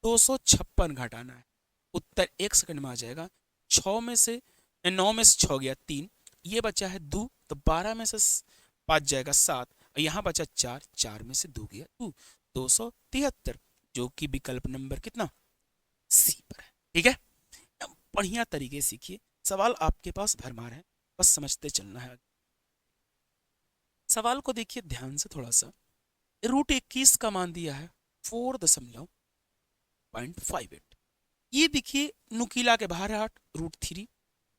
256 घटाना है, उत्तर 1 सेकंड में आ जाएगा। 6 में से 9 में से 6 गया 3, ये बचा है 2, तो 12 में से 5 जाएगा 7, और यहाँ बचा 4, 4 में से 2 गया 2, 273, जो कि विकल्प नंबर कितना सी पर है। ठीक है, बढ़िया तरीके से सीखिए, सवाल आपके पास भरमार है, बस समझते चलना है। सवाल को देखिए ध्यान से थोड़ा सा। √21 का मान दिया है 4.58, ये देखिए नुकीला के बाहर है 8, √3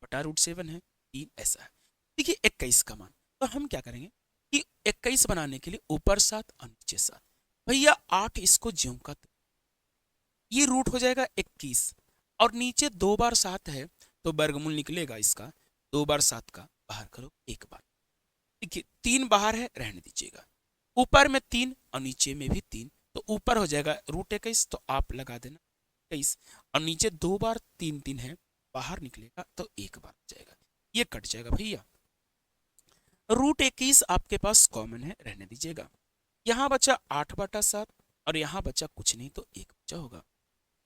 बटा √7 है 3, ऐसा है। देखिए 21 का मान, तो हम क्या करेंगे कि 21 बनाने के लिए ऊपर 7 और नीचे 7, भैया 8 इसको ज्यों का ये रूट हो जाएगा 21, और नीचे 2 बार 7 है तो वर्गमूल निकलेगा इसका, 2 बार 7 का बाहर करो 1 बार। देखिए 3 बाहर है, रहने दीजिएगा, ऊपर में 3 और नीचे में भी 3, तो ऊपर हो जाएगा √21, तो आप लगा देना 21, और नीचे 2 बार 3 3 है, बाहर निकलेगा तो 1 बार हो जाएगा, ये कट जाएगा भैया। √21 आपके पास कॉमन है, रहने दीजिएगा। यहाँ बचा 8/7 और यहाँ बचा कुछ नहीं तो 1 बचा होगा।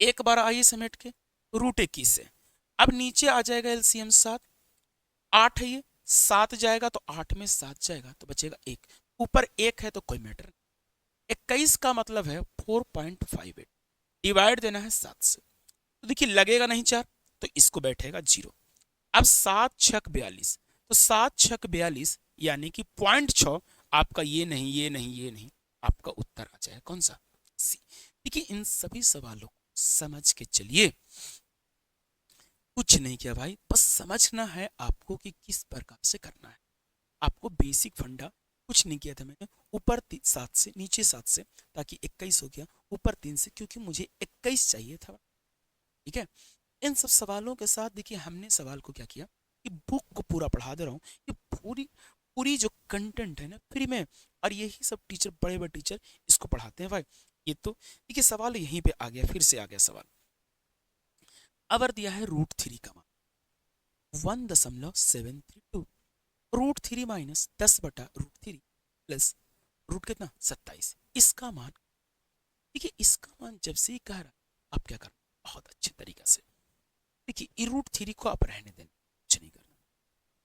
एक बार आइए समेट के √21 से, अब नीचे आ जाएगा एलसीएम 7, 8 है ये, 7 जाएगा तो 8 में 7 जाएगा तो बचेगा 1, ऊपर 1 है तो कोई मैटर नहीं। 21 का मतलब है 4.58, डिवाइड देना है 7 से, तो देखिए लगेगा नहीं 4 तो इसको बैठेगा 0, अब 7×6 = 42, तो 7×6 = 42 यानी कि 0.6 आपका ये नहीं, ये नहीं, ये नहीं, आपका उत्तर आ जाए कौन सा, सी। देखिए इन सभी सवालों को समझ के चलिए, कुछ नहीं किया भाई, बस समझना है आपको कि किस प्रकार से करना है। आपको बेसिक फंडा कुछ नहीं किया था मैंने, ऊपर 7 से, नीचे 7 से, ताकि 21 हो गया, ऊपर 3 से क्योंकि मुझे 21 चाहिए था। ठीक है, इन सब सवालों के साथ देखिए हमने सवाल को क्या किया कि बुक को पूरा पढ़ा दे रहा हूँ, ये पूरी पूरी जो कंटेंट है ना फ्री में, और यही सब टीचर, बड़े बड़े टीचर इसको पढ़ाते हैं भाई। ये तो देखिए सवाल यहीं पे आ गया, फिर से आ गया सवाल। अवर दिया है √3 का मान 1.732, √3 माइनस 10/√3 प्लस रूट कितना 27, इसका मान। देखिए इसका मान जब से ही कह रहा आप क्या करना, बहुत अच्छे तरीके से देखिए √3 को आप रहने देना, कुछ नहीं करना।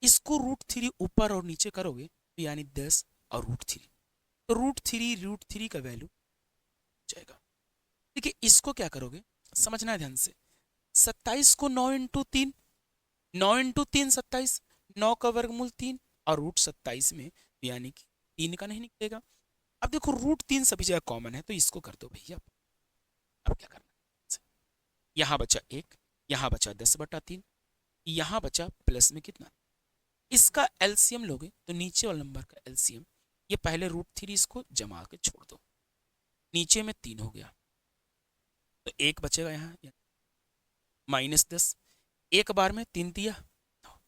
इसको √3 ऊपर और नीचे करोगे तो यानी 10 और √3, तो √3 का वैल्यू जाएगा। देखिए इसको क्या करोगे, समझना है ध्यान से, 27 को 9×3, 9×3 27, 9 का वर्गमूल 3, और √27 में यानी कि 3 का नहीं निकलेगा। अब देखो √3 सभी जगह कॉमन है, तो इसको कर दो भैया। अब क्या करना है, यहाँ बचा 1, यहाँ बचा 10/3, यहाँ बचा प्लस में कितना, इसका एलसीएम लोगे तो नीचे वाले नंबर का एलसीएम, ये पहले √3 इसको जमा के छोड़ दो, नीचे में 3 हो गया, तो 1 बचेगा यहाँ -10, एक बार में 3 दिया। अब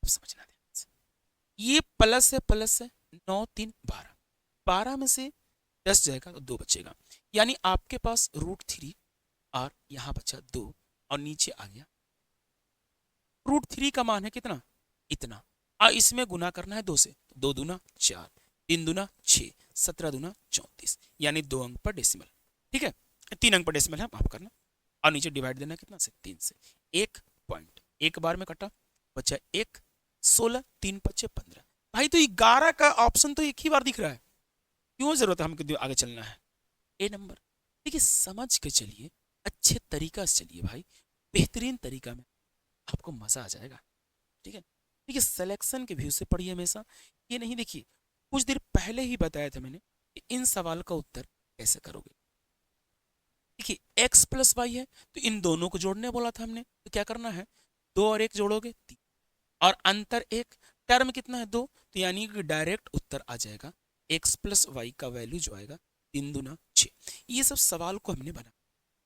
समझना ध्यान से, ये प्लस है, प्लस है, 9 3 12, 12 में से 10 जाएगा तो 2 बचेगा, यानी आपके पास √3 और यहाँ बचा 2 और नीचे आ गया। √3 का मान है कितना, इतना, और इसमें गुना करना है 2 से, 2 दूना 4, 3 दूना 6, 17 दूना 34, यानी 2 अंक पर डेसिमल। ठीक है, 3 अंक पर डेसिमल है, माफ करना, और नीचे डिवाइड देना कितना से 3 से, 1 पॉइंट, एक बार में कटा, बचा 1, 16, 3 × 5 = 15। भाई तो 11 का ऑप्शन तो एक ही बार दिख रहा है, क्यों जरूरत है हमको आगे चलना है, ए नंबर। देखिए समझ के चलिए, अच्छे तरीका से चलिए भाई, बेहतरीन तरीका में, आपको मजा आ जाएगा। ठीक है, देखिए सिलेक्शन के व्यू से पढ़िए हमेशा, ये नहीं देखिए कुछ देर पहले ही बताया था मैंने कि इन सवाल का उत्तर कैसे करोगे। देखिए x + y है तो इन दोनों को जोड़ने बोला था हमने, तो क्या करना है, 2 और 1 जोड़ोगे 3, और अंतर 1, टर्म कितना है 2, तो यानी कि डायरेक्ट उत्तर आ जाएगा x + y का वैल्यू जो आएगा 3 दूना 6। ये सब सवाल को हमने बना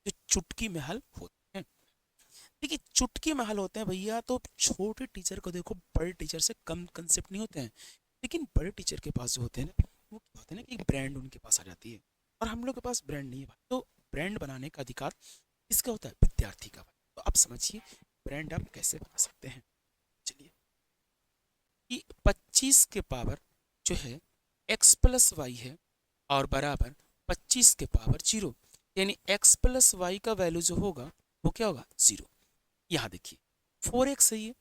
जो चुटकी में हल होते हैं। देखिए चुटकी में हल होते हैं भैया, तो छोटे टीचर को देखो बड़े टीचर से कम कंसेप्ट नहीं होते हैं, लेकिन बड़े टीचर के पास जो होते हैं ना, वो क्या होते हैं ना कि एक ब्रांड उनके पास आ जाती है, और हम लोग के पास ब्रांड नहीं है भाई। तो ब्रांड बनाने का अधिकार किसका होता है, विद्यार्थी का भाई। तो आप समझिए ब्रांड आप कैसे बना सकते हैं। चलिए कि 25 के पावर जो है x + y है और बराबर 25 के पावर 0, यानी x + y का वैल्यू जो होगा वो क्या होगा 0। यहाँ देखिए 4x है, ये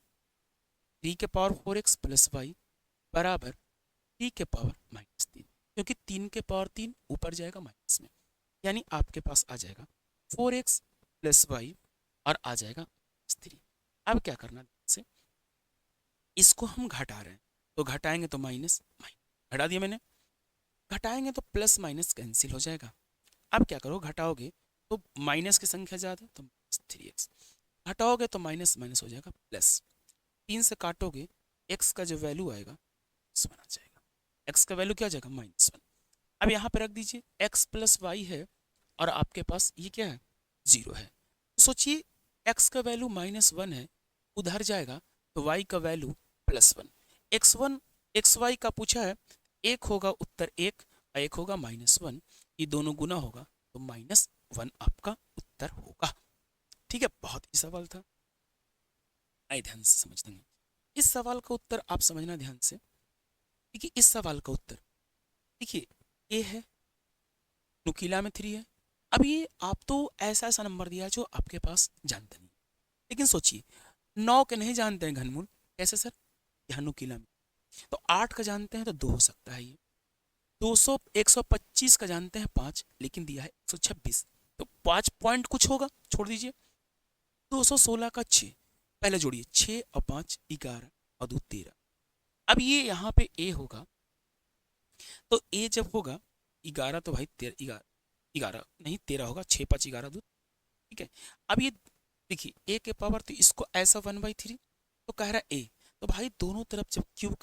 3 के पावर 4x + y बराबर 3 के पावर -3, क्योंकि 3 के पावर 3 ऊपर जाएगा माइनस में, यानी आपके पास आ जाएगा 4x + y और आ जाएगा -3। अब क्या करना से, इसको हम घटा रहे हैं तो घटाएंगे तो माइनस माइनस घटा दिया मैंने, घटाएंगे तो प्लस माइनस कैंसिल हो जाएगा। अब क्या करो, घटाओगे तो माइनस की संख्या ज़्यादा तो -3x, घटाओगे तो माइनस माइनस हो जाएगा प्लस, 3 से काटोगे x का जो वैल्यू आएगा -1 आ जाएगा, x का वैल्यू क्या आ जाएगा -1। अब यहाँ पे रख दीजिए x + y है और आपके पास ये क्या है 0 है, सोचिए x का वैल्यू -1 है, उधर जाएगा तो y का वैल्यू +1, x1 xy का पूछा है, एक होगा उत्तर 1 और एक होगा -1, ये दोनों गुना होगा तो -1 आपका उत्तर होगा। ठीक है, बहुत ही सवाल था, आइए ध्यान से समझ लेंगे इस सवाल का उत्तर। आप समझना ध्यान से, देखिए इस सवाल का उत्तर देखिए ए है, नुकीला में 3 है। अब ये आप तो ऐसा ऐसा नंबर दिया जो आपके पास जानते नहीं, लेकिन सोचिए 9 के नहीं जानते हैं घनमूल, कैसे सर, यहाँ नुकीला में, तो 8 का जानते हैं तो 2 हो सकता है, ये 200 125 का जानते हैं 5, लेकिन दिया है 126, तो 5 पॉइंट कुछ होगा, छोड़ दीजिए। 216 का 6, पहले जोड़िए 6 और 5 11 और 2 13। अब ये यहाँ पे ए होगा, तो ए जब होगा 11 तो भाई 13 11 नहीं 13 होगा, 6 5 11 2, ठीक है। अब ये देखिए ए के पावर, तो इसको ऐसा 1/3 तो कह रहा है ए, तो भाई दोनों तरफ जब क्यूब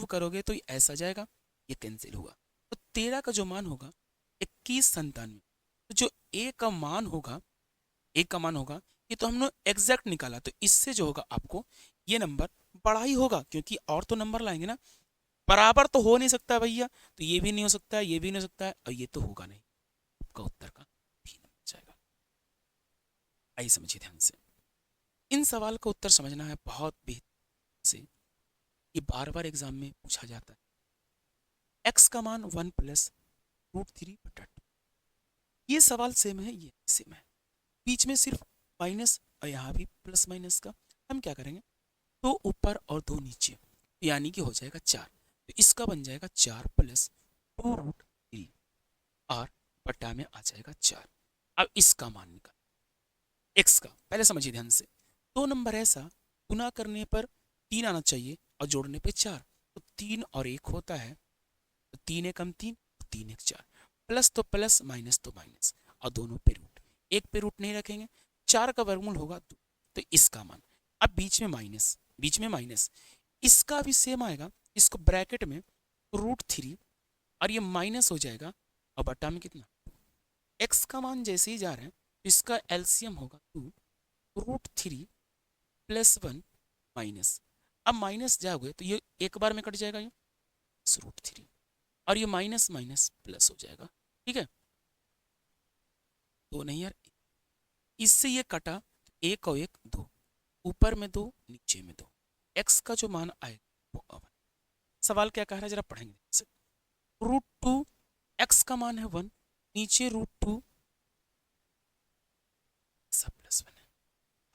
करोगे तो ये ऐसा जाएगा, ये कैंसिल हुआ। तो 13 का जो मान होगा 2197, तो जो ए का मान होगा, ये तो हमने एग्जैक्ट निकाला, तो इससे जो होगा आपको ये नंबर बड़ा ही होगा, क्योंकि और तो नंबर लाएंगे ना, बराबर तो हो नहीं सकता भैया, तो ये भी नहीं हो सकता है, ये भी नहीं हो सकता है, और ये तो होगा नहीं, आपका उत्तर का भी नंबर जाएगा। आइए समझिए ध्यान से, इन सवाल का उत्तर समझना है बहुत बेहतर से, ये बार बार एग्जाम में पूछा जाता है। एक्स का मान 1 प्लस √3/2, ये सवाल सेम है, ये सेम है, बीच में सिर्फ माइनस और यहाँ भी प्लस माइनस का। हम क्या करेंगे, 2 ऊपर और 2 नीचे, यानी कि हो जाएगा 4, तो इसका बन जाएगा 4 प्लस 2√3 और बटा में आ जाएगा 4। अब इसका मान निकाल एक्स का, पहले समझिए ध्यान से, 2 नंबर ऐसा गुना करने पर 3 आना चाहिए और जोड़ने पे 4, तो 3 और 1 होता है, तो 3 एकम 3, 3 एक 4, प्लस तो प्लस माइनस तो माइनस, और दोनों पे रूट, एक पे रूट नहीं रखेंगे, 4 का वर्गमूल होगा 2, तो इसका मान, अब बीच में माइनस, इसका भी सेम आएगा, इसको ब्रैकेट में √3 और ये माइनस हो जाएगा, और बटा में कितना, एक्स का मान जैसे ही जा रहे हैं, तो इसका एलसीएम होगा 2 √3 प्लस 1 माइनस, अब माइनस जाओगे तो ये एक बार में कट जाएगा, ये √3 और ये माइनस माइनस प्लस हो जाएगा, ठीक है। तो नहीं यार, इससे ये कटा, एक और एक 2, ऊपर में 2 नीचे में 2, एक्स का जो मान आएगा वो 1। सवाल क्या कह रहा है जरा पढ़ेंगे, √2, एक्स का मान है 1, नीचे √2 सब प्लस 1 है।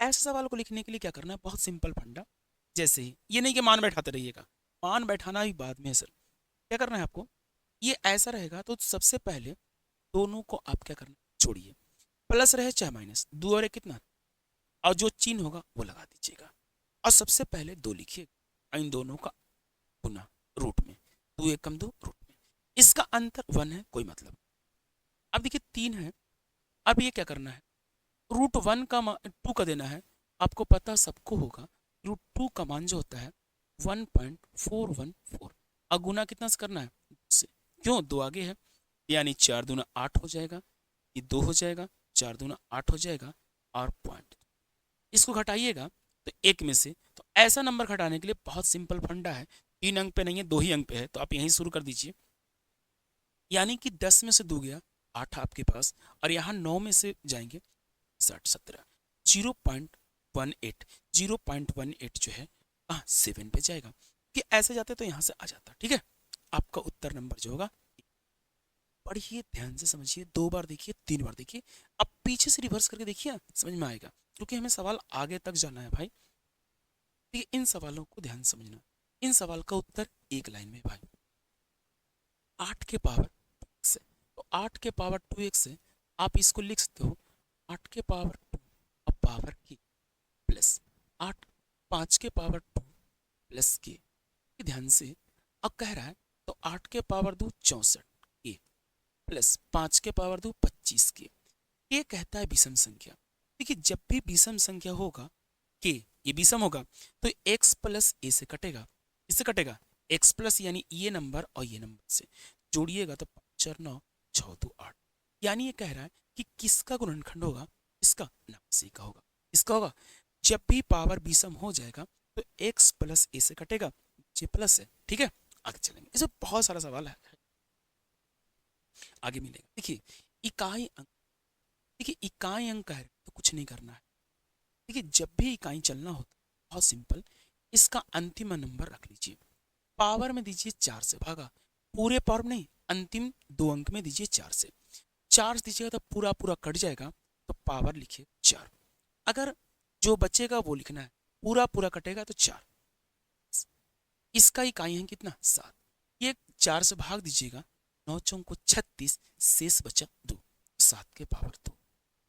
ऐसे सवाल को लिखने के लिए क्या करना है, बहुत सिंपल फंडा, जैसे ही, ये नहीं कि मान बैठाते रहिएगा, मान बैठाना भी बाद में है सर, क्या करना है आपको, ये ऐसा रहेगा तो सबसे पहले दोनों को आप क्या करना, छोड़िए, प्लस रहे चाहे माइनस, 2 और 1 कितना, और जो चिन्ह होगा वो लगा दीजिएगा, और सबसे पहले 2 लिखिए, इन दोनों का गुना रूट में, 2 एकम 2 रूट में, इसका अंतर 1 है, कोई मतलब। अब देखिए 3 है, अब ये क्या करना है, √1 का मान 2 का देना है, आपको पता सबको होगा, √2 का मान जो होता है 1.414, और गुना कितना से करना है, से, क्यों 2 आगे है, यानी 4 दूना 8 हो जाएगा, ये 2 हो जाएगा, 4 दूना 8 हो जाएगा, और पॉइंट, इसको घटाइएगा तो एक में से, तो ऐसा नंबर घटाने के लिए बहुत सिंपल फंडा है, 3 अंक पे नहीं है, 2 ही अंक पे है, तो आप यहीं शुरू कर दीजिए, यानी कि 10 में से 2 गया 8 आपके पास, और यहाँ 9 में से जाएंगे 60 17, 0.18 जो है 7 पे जाएगा, कि ऐसे जाते तो यहाँ से आ जाता, ठीक है। आपका उत्तर नंबर जो होगा, पढ़िए ध्यान से समझिए, 2 बार देखिए, 3 बार देखिए, अब पीछे से रिवर्स करके देखिए ना, समझ में आएगा, क्योंकि हमें सवाल आगे तक जाना है भाई, ठीक है। इन सवालों को ध्यान से समझना, इन सवाल का उत्तर एक लाइन में भाई, 8 के पावर 2x है, तो 8 के पावर 2x है, आप इसको लिख सकते हो 8 के पावर 2 और पावर की प्लस 8 5 के पावर 2 प्लस के, ध्यान से, अब कह रहा है तो 8 के पावर 2 64 के प्लस 5 के पावर 2 25 के, ये कहता है विषम संख्या। देखिए जब भी विषम संख्या होगा के, ये विषम होगा, तो x प्लस ए से कटेगा, इससे कटेगा x प्लस, यानी ये नंबर और ये नंबर से जोड़िएगा तो 5 और 9 6 2 8, यानी ये कह रहा है कि किसका गुणनखंड होगा, इसका, 89 का होगा, इसका होगा। जब भी पावर विषम हो जाएगा तो x प्लस ए से कटेगा, जे प्लस है, ठीक है। आगे चलेंगे, इसमें बहुत सारा सवाल है, आगे मिलेगा। देखिए इकाई अंक, देखिए इकाई अंक है तो कुछ नहीं करना है, देखिए जब भी इकाई चलना होता है बहुत सिंपल, इसका अंतिम नंबर रख लीजिए, पावर में दीजिए 4 से भागा, पूरे पावर में नहीं, अंतिम 2 अंक में दीजिए 4 से, 4 दीजिएगा तो पूरा पूरा कट जाएगा, तो पावर लिखिए 4, अगर जो बचेगा वो लिखना है, पूरा पूरा कटेगा तो 4, इसका इकाई है कितना 7, ये 4 से भाग दीजिएगा, 9 चौको 36, शेष बचा 2, 7 के पावर 2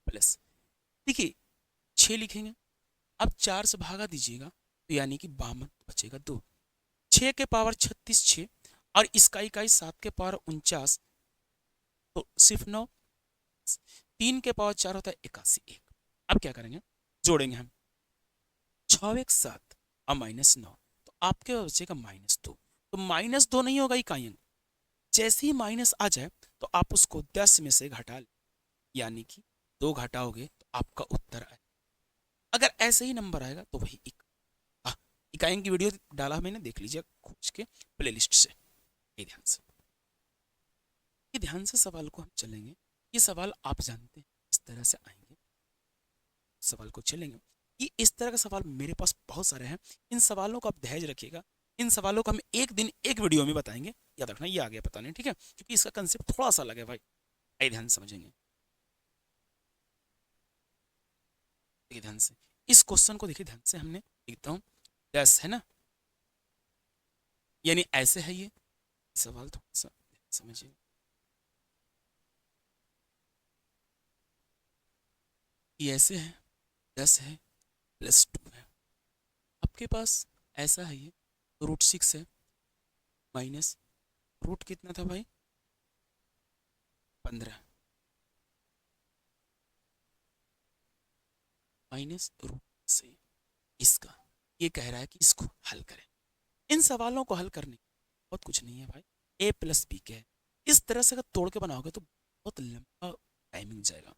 प्लस, देखिए 6 लिखेंगे अब 4 से भागा दीजिएगा तो यानी कि 52 बचेगा 2। 6 के पावर 36 6 और इसका इकाई 7 के पावर 49 तो सिर्फ 9। 3 के पावर 4 होता है 81 1। अब क्या करेंगे, जोड़ेंगे हम 6 एक 7 और -9 तो आपके पास बचेगा -2। तो -2 नहीं होगा इकाई अंक, जैसे ही माइनस आ जाए तो आप उसको 10 में से घटा ले, यानी कि 2 घटाओगे तो आपका उत्तर आए। अगर ऐसे ही नंबर आएगा तो वही इकाई अंक की वीडियो डाला मैंने, देख लीजिए खोज के प्लेलिस्ट से। ये ध्यान से सवाल को हम चलेंगे। ये सवाल आप जानते हैं इस तरह से आएंगे, सवाल को चलेंगे। ये इस तरह का सवाल मेरे पास बहुत सारे हैं, इन सवालों को आप धैर्य रखिएगा। इन सवालों को हम एक दिन एक वीडियो में बताएंगे, याद रखना। ये आ गया पता नहीं, ठीक है, क्योंकि इसका कंसेप्ट थोड़ा सा अलग है भाई। आइए ध्यान समझेंगे, देखिए ध्यान से इस क्वेश्चन को, देखिए ध्यान से। हमने लिखता हूँ 10 है ना, यानी ऐसे है ये सवाल, थोड़ा सा समझिए। ये ऐसे है, 10 है +2 है, आपके पास ऐसा है ये √6 है माइनस रूट कितना था भाई 15 -रूट से इसका, ये कह रहा है कि इसको हल करें। इन सवालों को हल करने बहुत कुछ नहीं है भाई, a+b के है। इस तरह से अगर तोड़ के बनाओगे तो बहुत लंबा टाइमिंग जाएगा।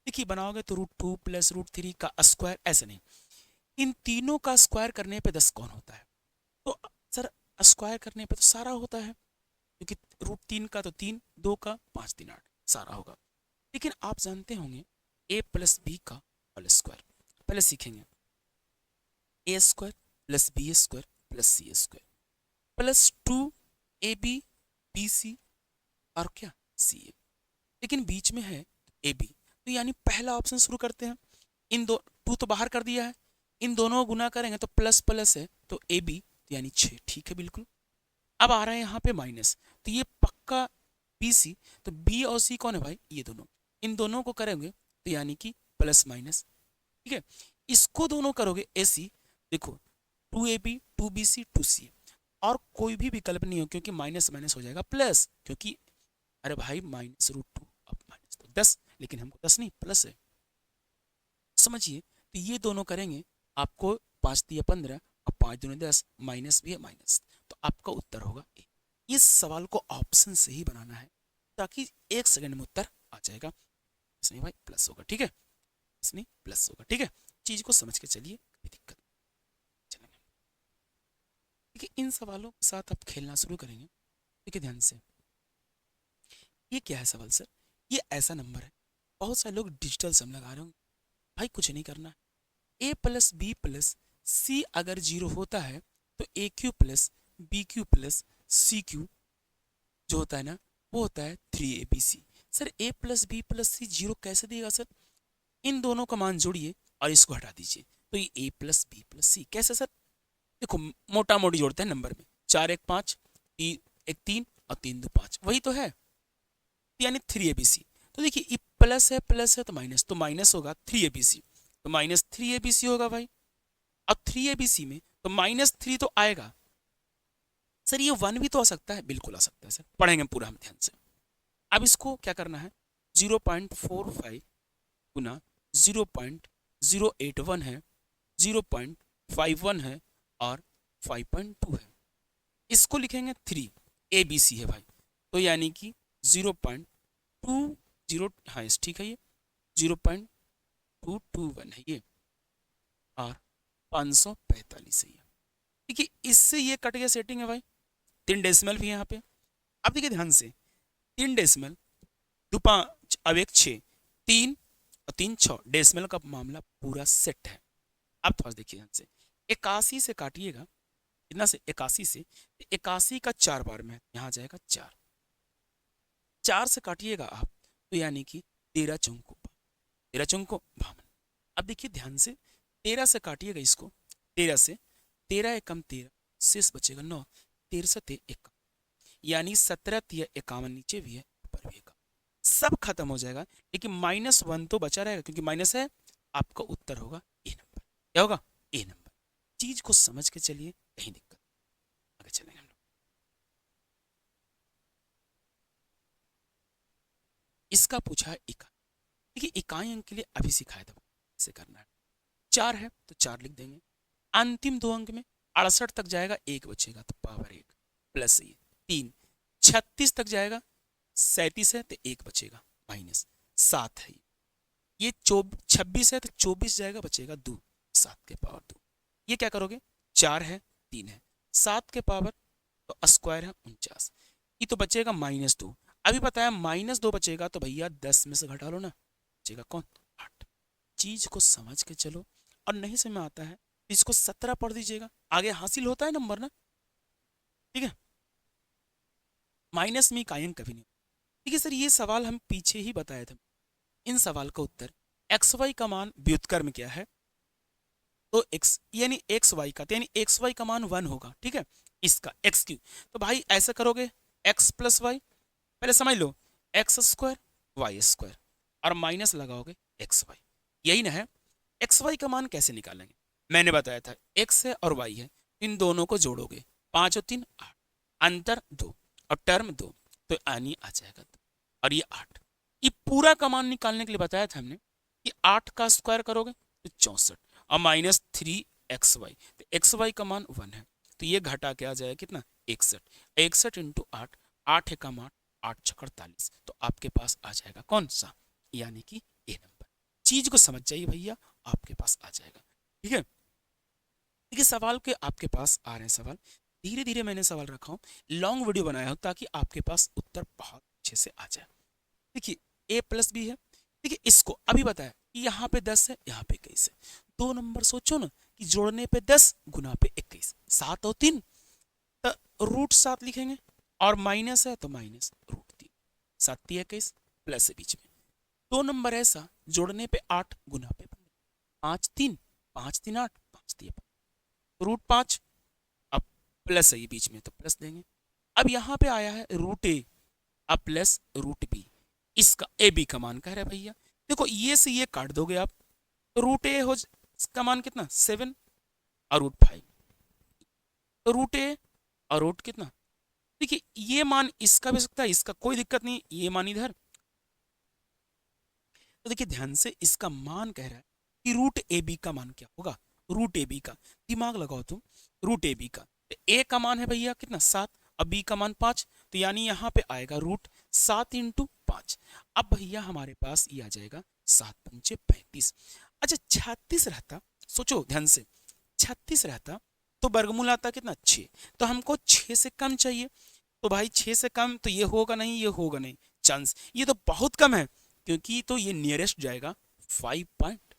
देखिए बनाओगे तो √2 + √3 का स्क्वायर, ऐसे नहीं। इन तीनों का स्क्वायर करने पे 10 कौन होता है, तो सर स्क्वायर करने पे तो सारा होता है, क्योंकि √3 का तो 3, 2 का 5 3 8 सारा होगा। लेकिन आप जानते होंगे a+b का होल स्क्वायर, पहले सीखेंगे। a² + b² + c² +2ab bc और क्या ca, लेकिन बीच में है ab, तो यानी पहला ऑप्शन शुरू करते हैं। इन दो 2 तो बाहर कर दिया है, इन दोनों को गुना करेंगे तो प्लस प्लस है तो ab यानी 6, ठीक है बिल्कुल। अब आ रहा है यहाँ पे माइनस, तो ये पक्का bc, तो b और c कौन है भाई, ये दोनों। इन दोनों को करेंगे तो यानी कि प्लस माइनस, ठीक है। इसको दोनों करोगे ac, देखो 2ab 2bc 2c, और कोई भी विकल्प नहीं हो क्योंकि माइनस माइनस हो जाएगा प्लस, क्योंकि अरे भाई -√2 अब माइनस तो 10, लेकिन हमको 10 नहीं प्लस है, समझिए। तो ये दोनों करेंगे, आपको 5 × 15 और 5 × 10, माइनस भी है माइनस, तो आपका उत्तर होगा ए। इस सवाल को ऑप्शन से ही बनाना है ताकि 1 सेकंड में उत्तर आ जाएगा। इसमें भाई प्लस होगा, ठीक है, इसमें प्लस होगा, ठीक है। चीज को समझ के चलिए, कोई दिक्कत चलेंगे। देखिए इन सवालों के साथ आप खेलना शुरू करेंगे, देखिए ध्यान से। ये क्या है सवाल सर, ये ऐसा नंबर है, बहुत सारे लोग डिजिटल सम लगा रहे होंगे, भाई कुछ नहीं करना है। a+b + c अगर 0 होता है तो aq + bq + cq जो होता है ना, वो होता है 3abc। सर a+b + c 0 कैसे देगा सर, इन दोनों का मान जोड़िए और इसको हटा दीजिए, तो ये a+b + c कैसे सर, देखो मोटा मोटी जोड़ते हैं नंबर में, 4 1 5 3 1 3 और 3 2 5, वही तो है, यानी 3abc। तो देखिए ये प्लस है तो माइनस होगा 3abc, तो -3abc होगा भाई। अब 3abc में तो -3 तो आएगा सर, ये 1 भी तो आ सकता है, बिल्कुल आ सकता है सर, पढ़ेंगे पूरा हम ध्यान से। अब इसको क्या करना है, 0.45 गुना 0.081 है, 0.51 है और 5.2 है, इसको लिखेंगे 3 abc है भाई, तो यानी कि 0.20, हाँ ठीक है, ये 0.221 है ये, और 545 है ये। देखिए इससे ये कट गया, सेटिंग है भाई। 3 डेसिमल भी है यहाँ पे। अब देखिए ध्यान से, 3 डेसिमल 2 5 अब 1 6, 3 और 3 6, डेसिमल का मामला पूरा सेट है। अब थोड़ा देखिए ध्यान से, 81 से काटिएगा, कितना से 81 से, 81 का 4 बार में यहाँ जाएगा 4, 4 से काटिएगा आप तो यानी कि 13 चौको 52। अब देखिए ध्यान से, 13 से काटिएगा इसको, 13 से, 13 एकम 13, शेष बचेगा 9, 13 से 1, यानी 17 × 51, नीचे भी है ऊपर भी है, सब खत्म हो जाएगा, लेकिन -1 तो बचा रहेगा, क्योंकि माइनस है, आपका उत्तर होगा ए नंबर। क्या होगा, ए नंबर। चीज को समझ के चलिए, कहीं दिक्कत, आगे चलेंगे हम लोग। इसका पूछा है इकाई। देखिए इकाई अंक के लिए अभी सिखाया था कैसे करना है। 4 है तो 4 लिख देंगे, अंतिम 2 अंक में 68 तक जाएगा, 1 बचेगा तो पावर 1 प्लस ये 3, 36 तक जाएगा, 37 है तो 1 बचेगा माइनस 7 है, ये 26 है तो 24 जाएगा, बचेगा 2, 7 के पावर 2। ये क्या करोगे, 4 है 3 है 7 के पावर तो स्क्वायर है 49, ये तो बचेगा -2। अभी बताया -2 बचेगा तो भैया 10 में से घटा लो ना, बचेगा कौन, 8। चीज को समझ के चलो, और नहीं समझ में आता है तो इसको 17 पढ़ दीजिएगा, आगे हासिल होता है नंबर ना, ठीक है। माइनस में कायम कभी नहीं। देखिए सर ये सवाल हम पीछे ही बताए थे, इन सवाल का उत्तर एक्स वाई का मान व्युत्क्रम में क्या है, तो x यानी एक्स वाई का, तो यानी एक्स वाई का मान 1 होगा, ठीक है। इसका एक्स क्यू, तो भाई ऐसा करोगे x प्लस वाई, पहले समझ लो एक्स स्क्वायर वाई स्क्वायर, और माइनस लगाओगे एक्स वाई, यही ना है। एक्स वाई का मान कैसे निकालेंगे, मैंने बताया था x है और y है, इन दोनों को जोड़ोगे, 5 और 3 8, अंतर 2 और टर्म 2, तो यानी आ जाएगा 2 और ये 8। ये पूरा का मान निकालने के लिए बताया था हमने कि 8 का स्क्वायर करोगे तो 64 और -3xy, तो xy का मान 1 है, तो ये घटा के आ जाएगा कितना, 61, 61 इंटू 8, 8 है का मान 8 छक 48, तो आपके पास आ जाएगा कौन सा, यानी कि ए नंबर। चीज को समझ जाइए भैया, आपके पास आ जाएगा, ठीक है। देखिए सवाल के आपके पास आ रहे हैं सवाल, धीरे धीरे मैंने सवाल रखा हूँ, लॉन्ग वीडियो बनाया हूँ ताकि आपके पास उत्तर बहुत अच्छे से आ जाए। देखिए a प्लस बी है, देखिए इसको अभी बताया कि यहाँ पे 10 है, यहाँ पे 21 है, 2 नंबर सोचो ना कि जोड़ने पे 10 गुना पे 21, 7 और 3 तो √7 लिखेंगे, और माइनस है तो -√3, 7 3 21 प्लस है बीच में, 2 नंबर ऐसा जोड़ने पे 8 गुना पे 5 3 5 3 8 5 3 √5, अब प्लस है ये बीच में तो प्लस देंगे। अब यहाँ पे आया है √a, अब प्लस √b, इसका ए बी का मान कह रहा है भैया, देखो ये से ये काट दोगे आप, √a हो इसका मान कितना 7 और √5, तो √a और रूट कितना, देखिए ये मान इसका भी सकता है, इसका कोई दिक्कत नहीं, ये मान इधर, तो देखिए ध्यान से इसका मान कह रहा है कि √ab का मान क्या होगा, √ab का दिमाग लगाओ तुम, √ab का a का मान है भैया कितना 7 और b का मान 5, तो यानी यहाँ पे आएगा √7 इंटू 5। अब भैया हमारे पास ये आ जाएगा 7 पंचे 35। अच्छा 36 रहता, सोचो ध्यान से, 36 रहता तो वर्गमूल आता कितना 6, तो हमको 6 से कम चाहिए, तो भाई 6 से कम तो ये होगा नहीं, ये होगा नहीं, चांस ये तो बहुत कम है, क्योंकि तो ये नियरेस्ट जाएगा 5 पॉइंट,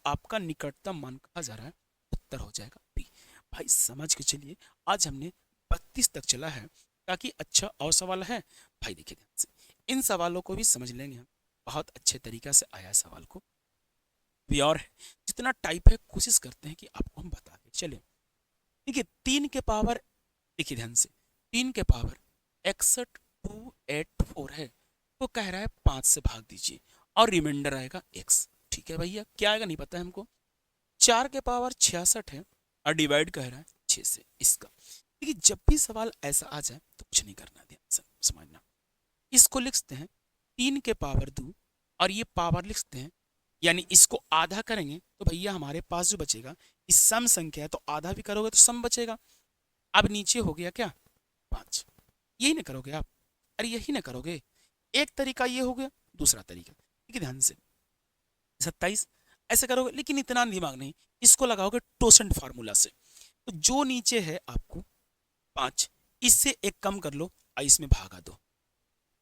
आपका निकटतम मान कहा जा रहा है, उत्तर हो जाएगा बी। भाई समझ के चलिए, आज हमने 32 तक चला है, ताकि अच्छा और सवाल है भाई, देखिए ध्यान से इन सवालों को भी समझ लेंगे हम, बहुत अच्छे तरीका से आया है सवाल को भी, और है जितना टाइप है कोशिश करते हैं कि आपको हम बता के चले। देखिए 3 के पावर, देखिए ध्यान से 3 के पावर 61,284 है, तो कह रहा है 5 से भाग दीजिए और रिमाइंडर आएगा x, ठीक है भैया, क्या आएगा नहीं पता है हमको। 4 के पावर 66 है और डिवाइड कह रहा है 6 से, इसका देखिए जब भी सवाल ऐसा आ जाए तो कुछ नहीं करना, ध्यान से समझना, इसको लिखते हैं 3 के पावर 2 और ये पावर लिखते हैं, यानी इसको आधा करेंगे तो भैया हमारे पास जो बचेगा, इस सम संख्या है तो आधा भी करोगे तो सम बचेगा। अब नीचे हो गया क्या 5, यही ना करोगे आप, अरे यही ना करोगे, एक तरीका ये हो गया, दूसरा तरीका, ठीक है ध्यान से 27 ऐसे करोगे, लेकिन इतना दिमाग नहीं, इसको लगाओगे टोसेंट फार्मूला से, तो जो नीचे है आपको 5, इससे एक कम कर लो और इसमें भागा दो,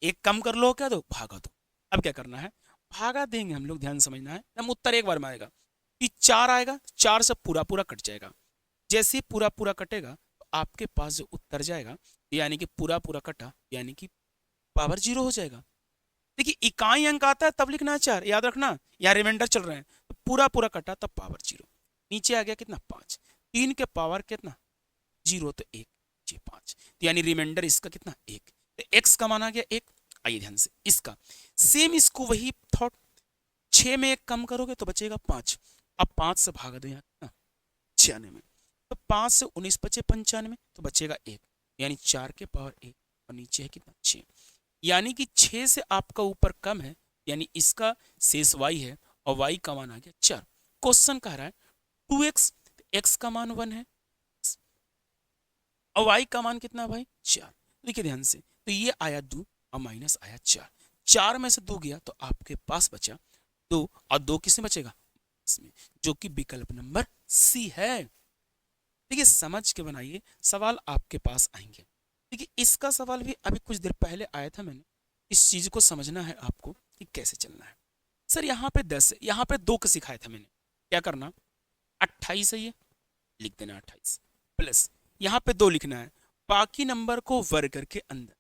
एक कम कर लो क्या दो भागा दो। अब क्या करना है, भागा देंगे हम लोग, ध्यान समझना है, हम उत्तर एक बार में आएगा कि 4 आएगा, 4 से पूरा पूरा कट जाएगा, जैसे ही पूरा पूरा कटेगा तो आपके पास जो उत्तर जाएगा, यानी कि पूरा पूरा कटा यानी कि पावर 0 हो जाएगा। देखिए इकाई अंक आता है तब लिखना है 4, याद रखना, या रिमाइंडर चल रहे हैं तो पूरा पूरा कटा तब पावर 0, नीचे आ गया कितना 5, 3 के पावर कितना 0 तो 1 5, तो यानी रिमाइंडर इसका कितना 1, तो x का मान आ गया 1। आइए ध्यान से इसका सेम, इसको वही थॉट, 6 में 1 कम करोगे तो बचेगा 5, अब 5 से भाग दो यहाँ कितना 96, तो 5 से 19 बचे 95, तो बचेगा 1, यानी 4 के पावर 1 और नीचे है कितना 6, यानी कि 6 से आपका ऊपर कम है, यानी इसका शेष y है और y का मान आ गया 4। क्वेश्चन कह रहा है 2x, x का मान 1 है और y का मान कितना भाई 4। देखिए ध्यान से, तो ये आया 2 और माइनस आया 4, 4 में से 2 गया तो आपके पास बचा 2 और 2 किसमें बचेगा इसमें, जो कि विकल्प नंबर सी है। देखिए समझ के बनाइए, सवाल आपके पास आएंगे। देखिए इसका सवाल भी अभी कुछ देर पहले आया था, मैंने इस चीज को समझना है आपको कि कैसे चलना है। सर यहाँ पे 10 है, यहाँ पे 2 का सिखाया था मैंने, क्या करना 28 है, ये लिख देना 28 प्लस यहाँ पे 2 लिखना है, बाकी नंबर को वर्ग करके अंदर,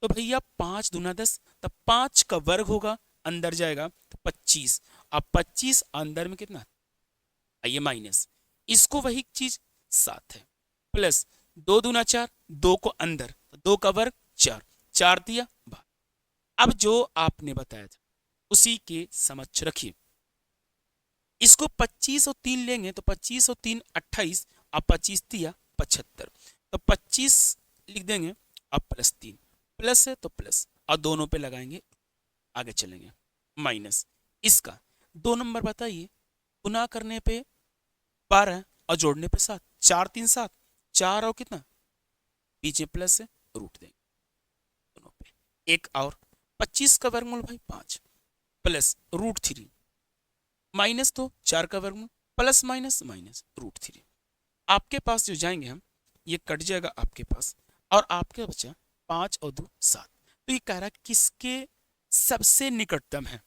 तो भैया 5 दूना 10, तब 5 का वर्ग होगा अंदर जाएगा तो 25, अब 25 अंदर में कितना आइए माइनस, इसको वही चीज 7 है प्लस 2 दूना 4, 2 को अंदर तो 2 का वर्ग 4, 4 दिया बाहर। अब जो आपने बताया था उसी के समझ रखिए, इसको 25 और 3 लेंगे तो 25 और 3 28, अब 25 दिया 75, तो 25 लिख देंगे, अब प्लस 3 प्लस है तो प्लस और दोनों पे लगाएंगे, आगे चलेंगे माइनस, इसका 2 नंबर बताइए, गुना करने पे 12 और जोड़ने पे 7, 4 3 7, 4 और कितना बीच में प्लस है रूट देंगे दोनों पे, एक और 25 का वर्गमूल भाई 5 प्लस रूट 3 माइनस तो 4 का वर्गमूल प्लस माइनस माइनस रूट 3, आपके पास जो जाएंगे हम ये कट जाएगा आपके पास और आपके बचा 5 और 2 7। तो ये कह रहा है किसके सबसे निकटतम है,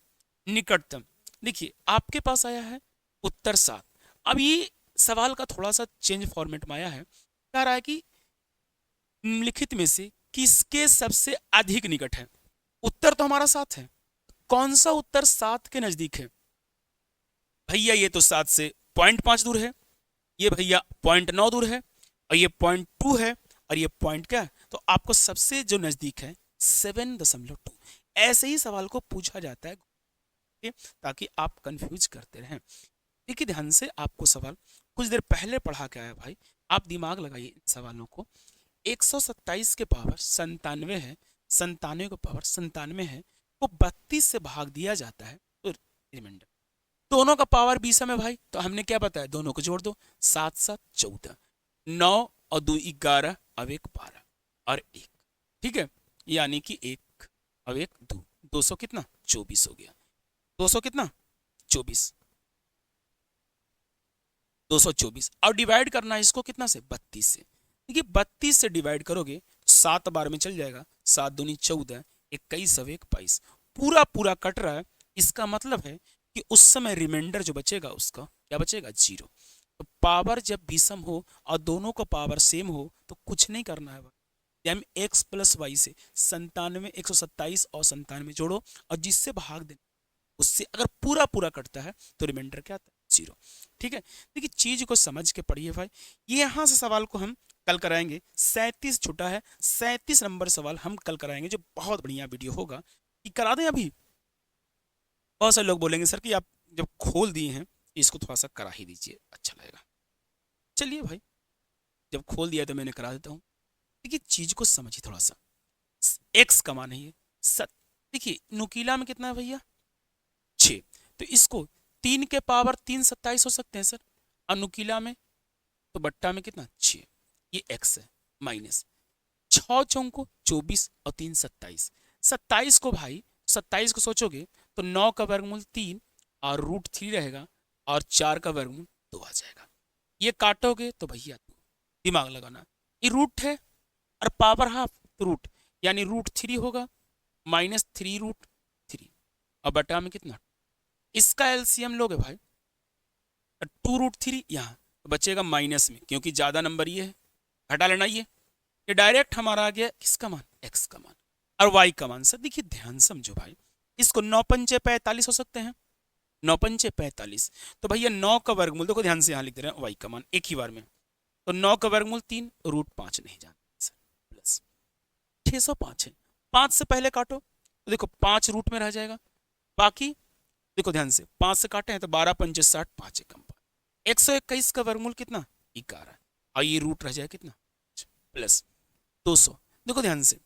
निकटतम। देखिए आपके पास आया है उत्तर 7, अब ये सवाल का थोड़ा सा चेंज फॉर्मेट में आया है, कह रहा है कि निम्नलिखित में से किसके सबसे अधिक निकट है, उत्तर तो हमारा 7 है, कौन सा उत्तर 7 के नजदीक है, भैया ये तो 7 से 0.5 दूर है, ये भैया 0.9 दूर है और ये 0.2 है और ये पॉइंट क्या है, तो आपको सबसे जो नजदीक है 7.2, ऐसे ही सवाल को पूछा जाता है ताकि आप कंफ्यूज करते रहें। देखिए ध्यान से, आपको सवाल कुछ देर पहले पढ़ा के आया भाई, आप दिमाग लगाइए इन सवालों को। 127 के पावर 97 है, 97 के पावर 97 है, को 32 से भाग दिया जाता है तो रिमाइंडर, दोनों का पावर 20 में भाई, तो हमने क्या बताया दोनों को जोड़ दो, 7 7 14, 9 और 2 11, अब 1 12 और 1, ठीक है, यानी कि 1 अब 1 2, 200 कितना 24 हो गया, 200 कितना 24, 224 और डिवाइड करना है इसको कितना से 32 से। देखिए 32 से डिवाइड करोगे तो 7 बार में चल जाएगा, 7 दूनी 14, 21 और 1 22, पूरा पूरा कट रहा है, इसका मतलब है कि उस समय रिमाइंडर जो बचेगा उसका क्या बचेगा 0। तो पावर जब विषम हो और दोनों का पावर सेम हो तो कुछ नहीं करना है, हम x प्लस वाई से 97 127 और 97 जोड़ो और जिससे भाग देना उससे अगर पूरा पूरा कटता है तो रिमाइंडर क्या आता है 0, ठीक है। देखिए चीज को समझ के पढ़िए भाई, ये यहाँ से सवाल को हम कल कराएंगे, 37 छूटा है, 37 नंबर सवाल हम कल कराएंगे, जो बहुत बढ़िया वीडियो होगा। कि करा दें अभी, बहुत सारे लोग बोलेंगे सर कि आप जब खोल दिए हैं इसको थोड़ा सा करा ही दीजिए, अच्छा लगेगा। चलिए भाई, जब खोल दिया तो मैंने करा देता हूँ। देखिए चीज को समझिए थोड़ा सा, एक्स का मान है ये देखिए नुकीला में कितना है भैया 6, तो इसको 3 के पावर 3 27 हो सकते हैं सर, और नुकीला में तो बट्टा में कितना 6, ये एक्स है माइनस 6 चौको 24 और 3 27, 27 को भाई 27 को सोचोगे तो 9 का वर्गमूल 3 और रूट 3 रहेगा और 4 का वर्गमूल 2 आ जाएगा, ये काटोगे तो भैया 2, दिमाग लगाना, ये रूट है और पावर हाफ तो रूट, यानी रूट 3 होगा माइनस 3 रूट 3 और बटा में कितना, इसका एलसीएम लोगे भाई 2 रूट 3, यहाँ तो बचेगा माइनस में क्योंकि ज्यादा नंबर ये है, घटा लेना ये डायरेक्ट हमारा आ गया किसका मान एक्स का मान और वाई का मान। सर देखिए ध्यान समझो भाई, इसको 9 पंचे 45 हो सकते हैं, 9 पंचे 45, तो भैया 9 का वर्गमूल देखो ध्यान से यहाँ लिख दे रहे हैं वाई का मान एक ही बार में, तो 9 का वर्गमूल 3 रूट 5 नहीं जानते प्लस 605 है, 5 से पहले काटो तो देखो 5 रूट में रह जाएगा, बाकी देखो ध्यान से 5 से काटे हैं तो 12 पंचे 60, 5 एकम 5, 121 का वर्गमूल कितना 11, और ये रूट रह जाए कितना प्लस 200। देखो ध्यान से,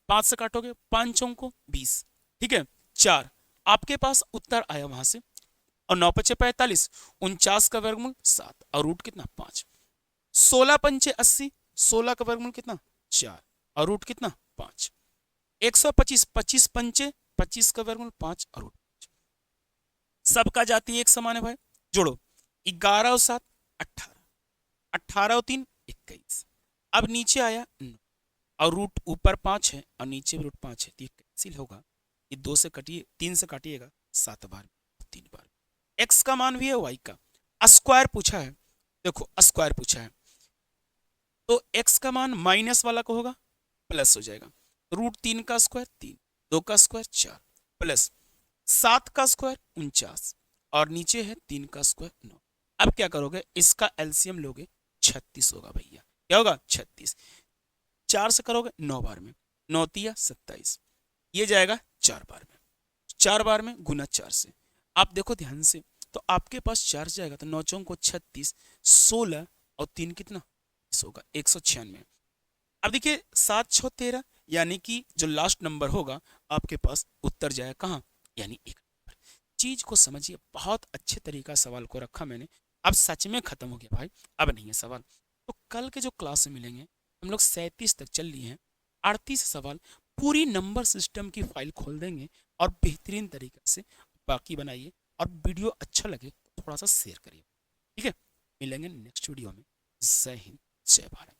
5 से काटोगे 5 को 20, ठीक है 4, आपके पास उत्तर आया वहां से, और 9 पचे 45, 49 का वर्गमूल 7 और रूट कितना 5, 16 पंचे 80, 16 का वर्गमूल कितना 4 और रूट कितना 5, 125, 25 पंचे 25 का वर्गमूल 5 और रूट 5। सबका जाती एक समान है भाई, जोड़ो 11 और 7 18, 18 और 3 21, अब नीचे आया 9 और रूट ऊपर 5 है और नीचे भी रूट 5 है, तो ये कैंसिल होगा, ये 2 से कटिए 3 से काटिएगा 7 बार 3 बार। x का मान भी है y का, स्क्वायर पूछा है, देखो स्क्वायर पूछा है तो x का मान माइनस वाला को होगा प्लस हो जाएगा, रूट 3 का स्क्वायर 3, 2 का स्क्वायर 4 प्लस 7 का स्क्वायर 49 और नीचे है 3 का स्क्वायर 9। अब क्या करोगे, इसका एलसीएम लोगे 36 होगा भैया, क्या होगा 36, 4 से करोगे 9 बार में, 9 तिया 27, ये जाएगा 4 बार में, 4 बार में गुना 4 से। आप देखो ध्यान से, तो आपके पास 4 जाएगा तो 9 चौक को 36, 16 और 3 कितना 20 होगा 196। अब देखिए 7 6 13, यानी कि जो लास्ट नंबर होगा आपके पास उत्तर जाएगा कहाँ, यानी 1 नंबर। चीज को समझिए, बहुत अच्छे तरीका सवाल को रखा मैंने, अब सच में खत्म हो गया भाई, अब नहीं है सवाल। तो कल के जो क्लास में मिलेंगे, हम लोग 37 तक चल लिए हैं, 38 सवाल पूरी नंबर सिस्टम की फाइल खोल देंगे और बेहतरीन तरीके से बाकी बनाइए, और वीडियो अच्छा लगे तो थोड़ा सा शेयर करिए, ठीक है। मिलेंगे नेक्स्ट वीडियो में। जय हिंद, जय भारत।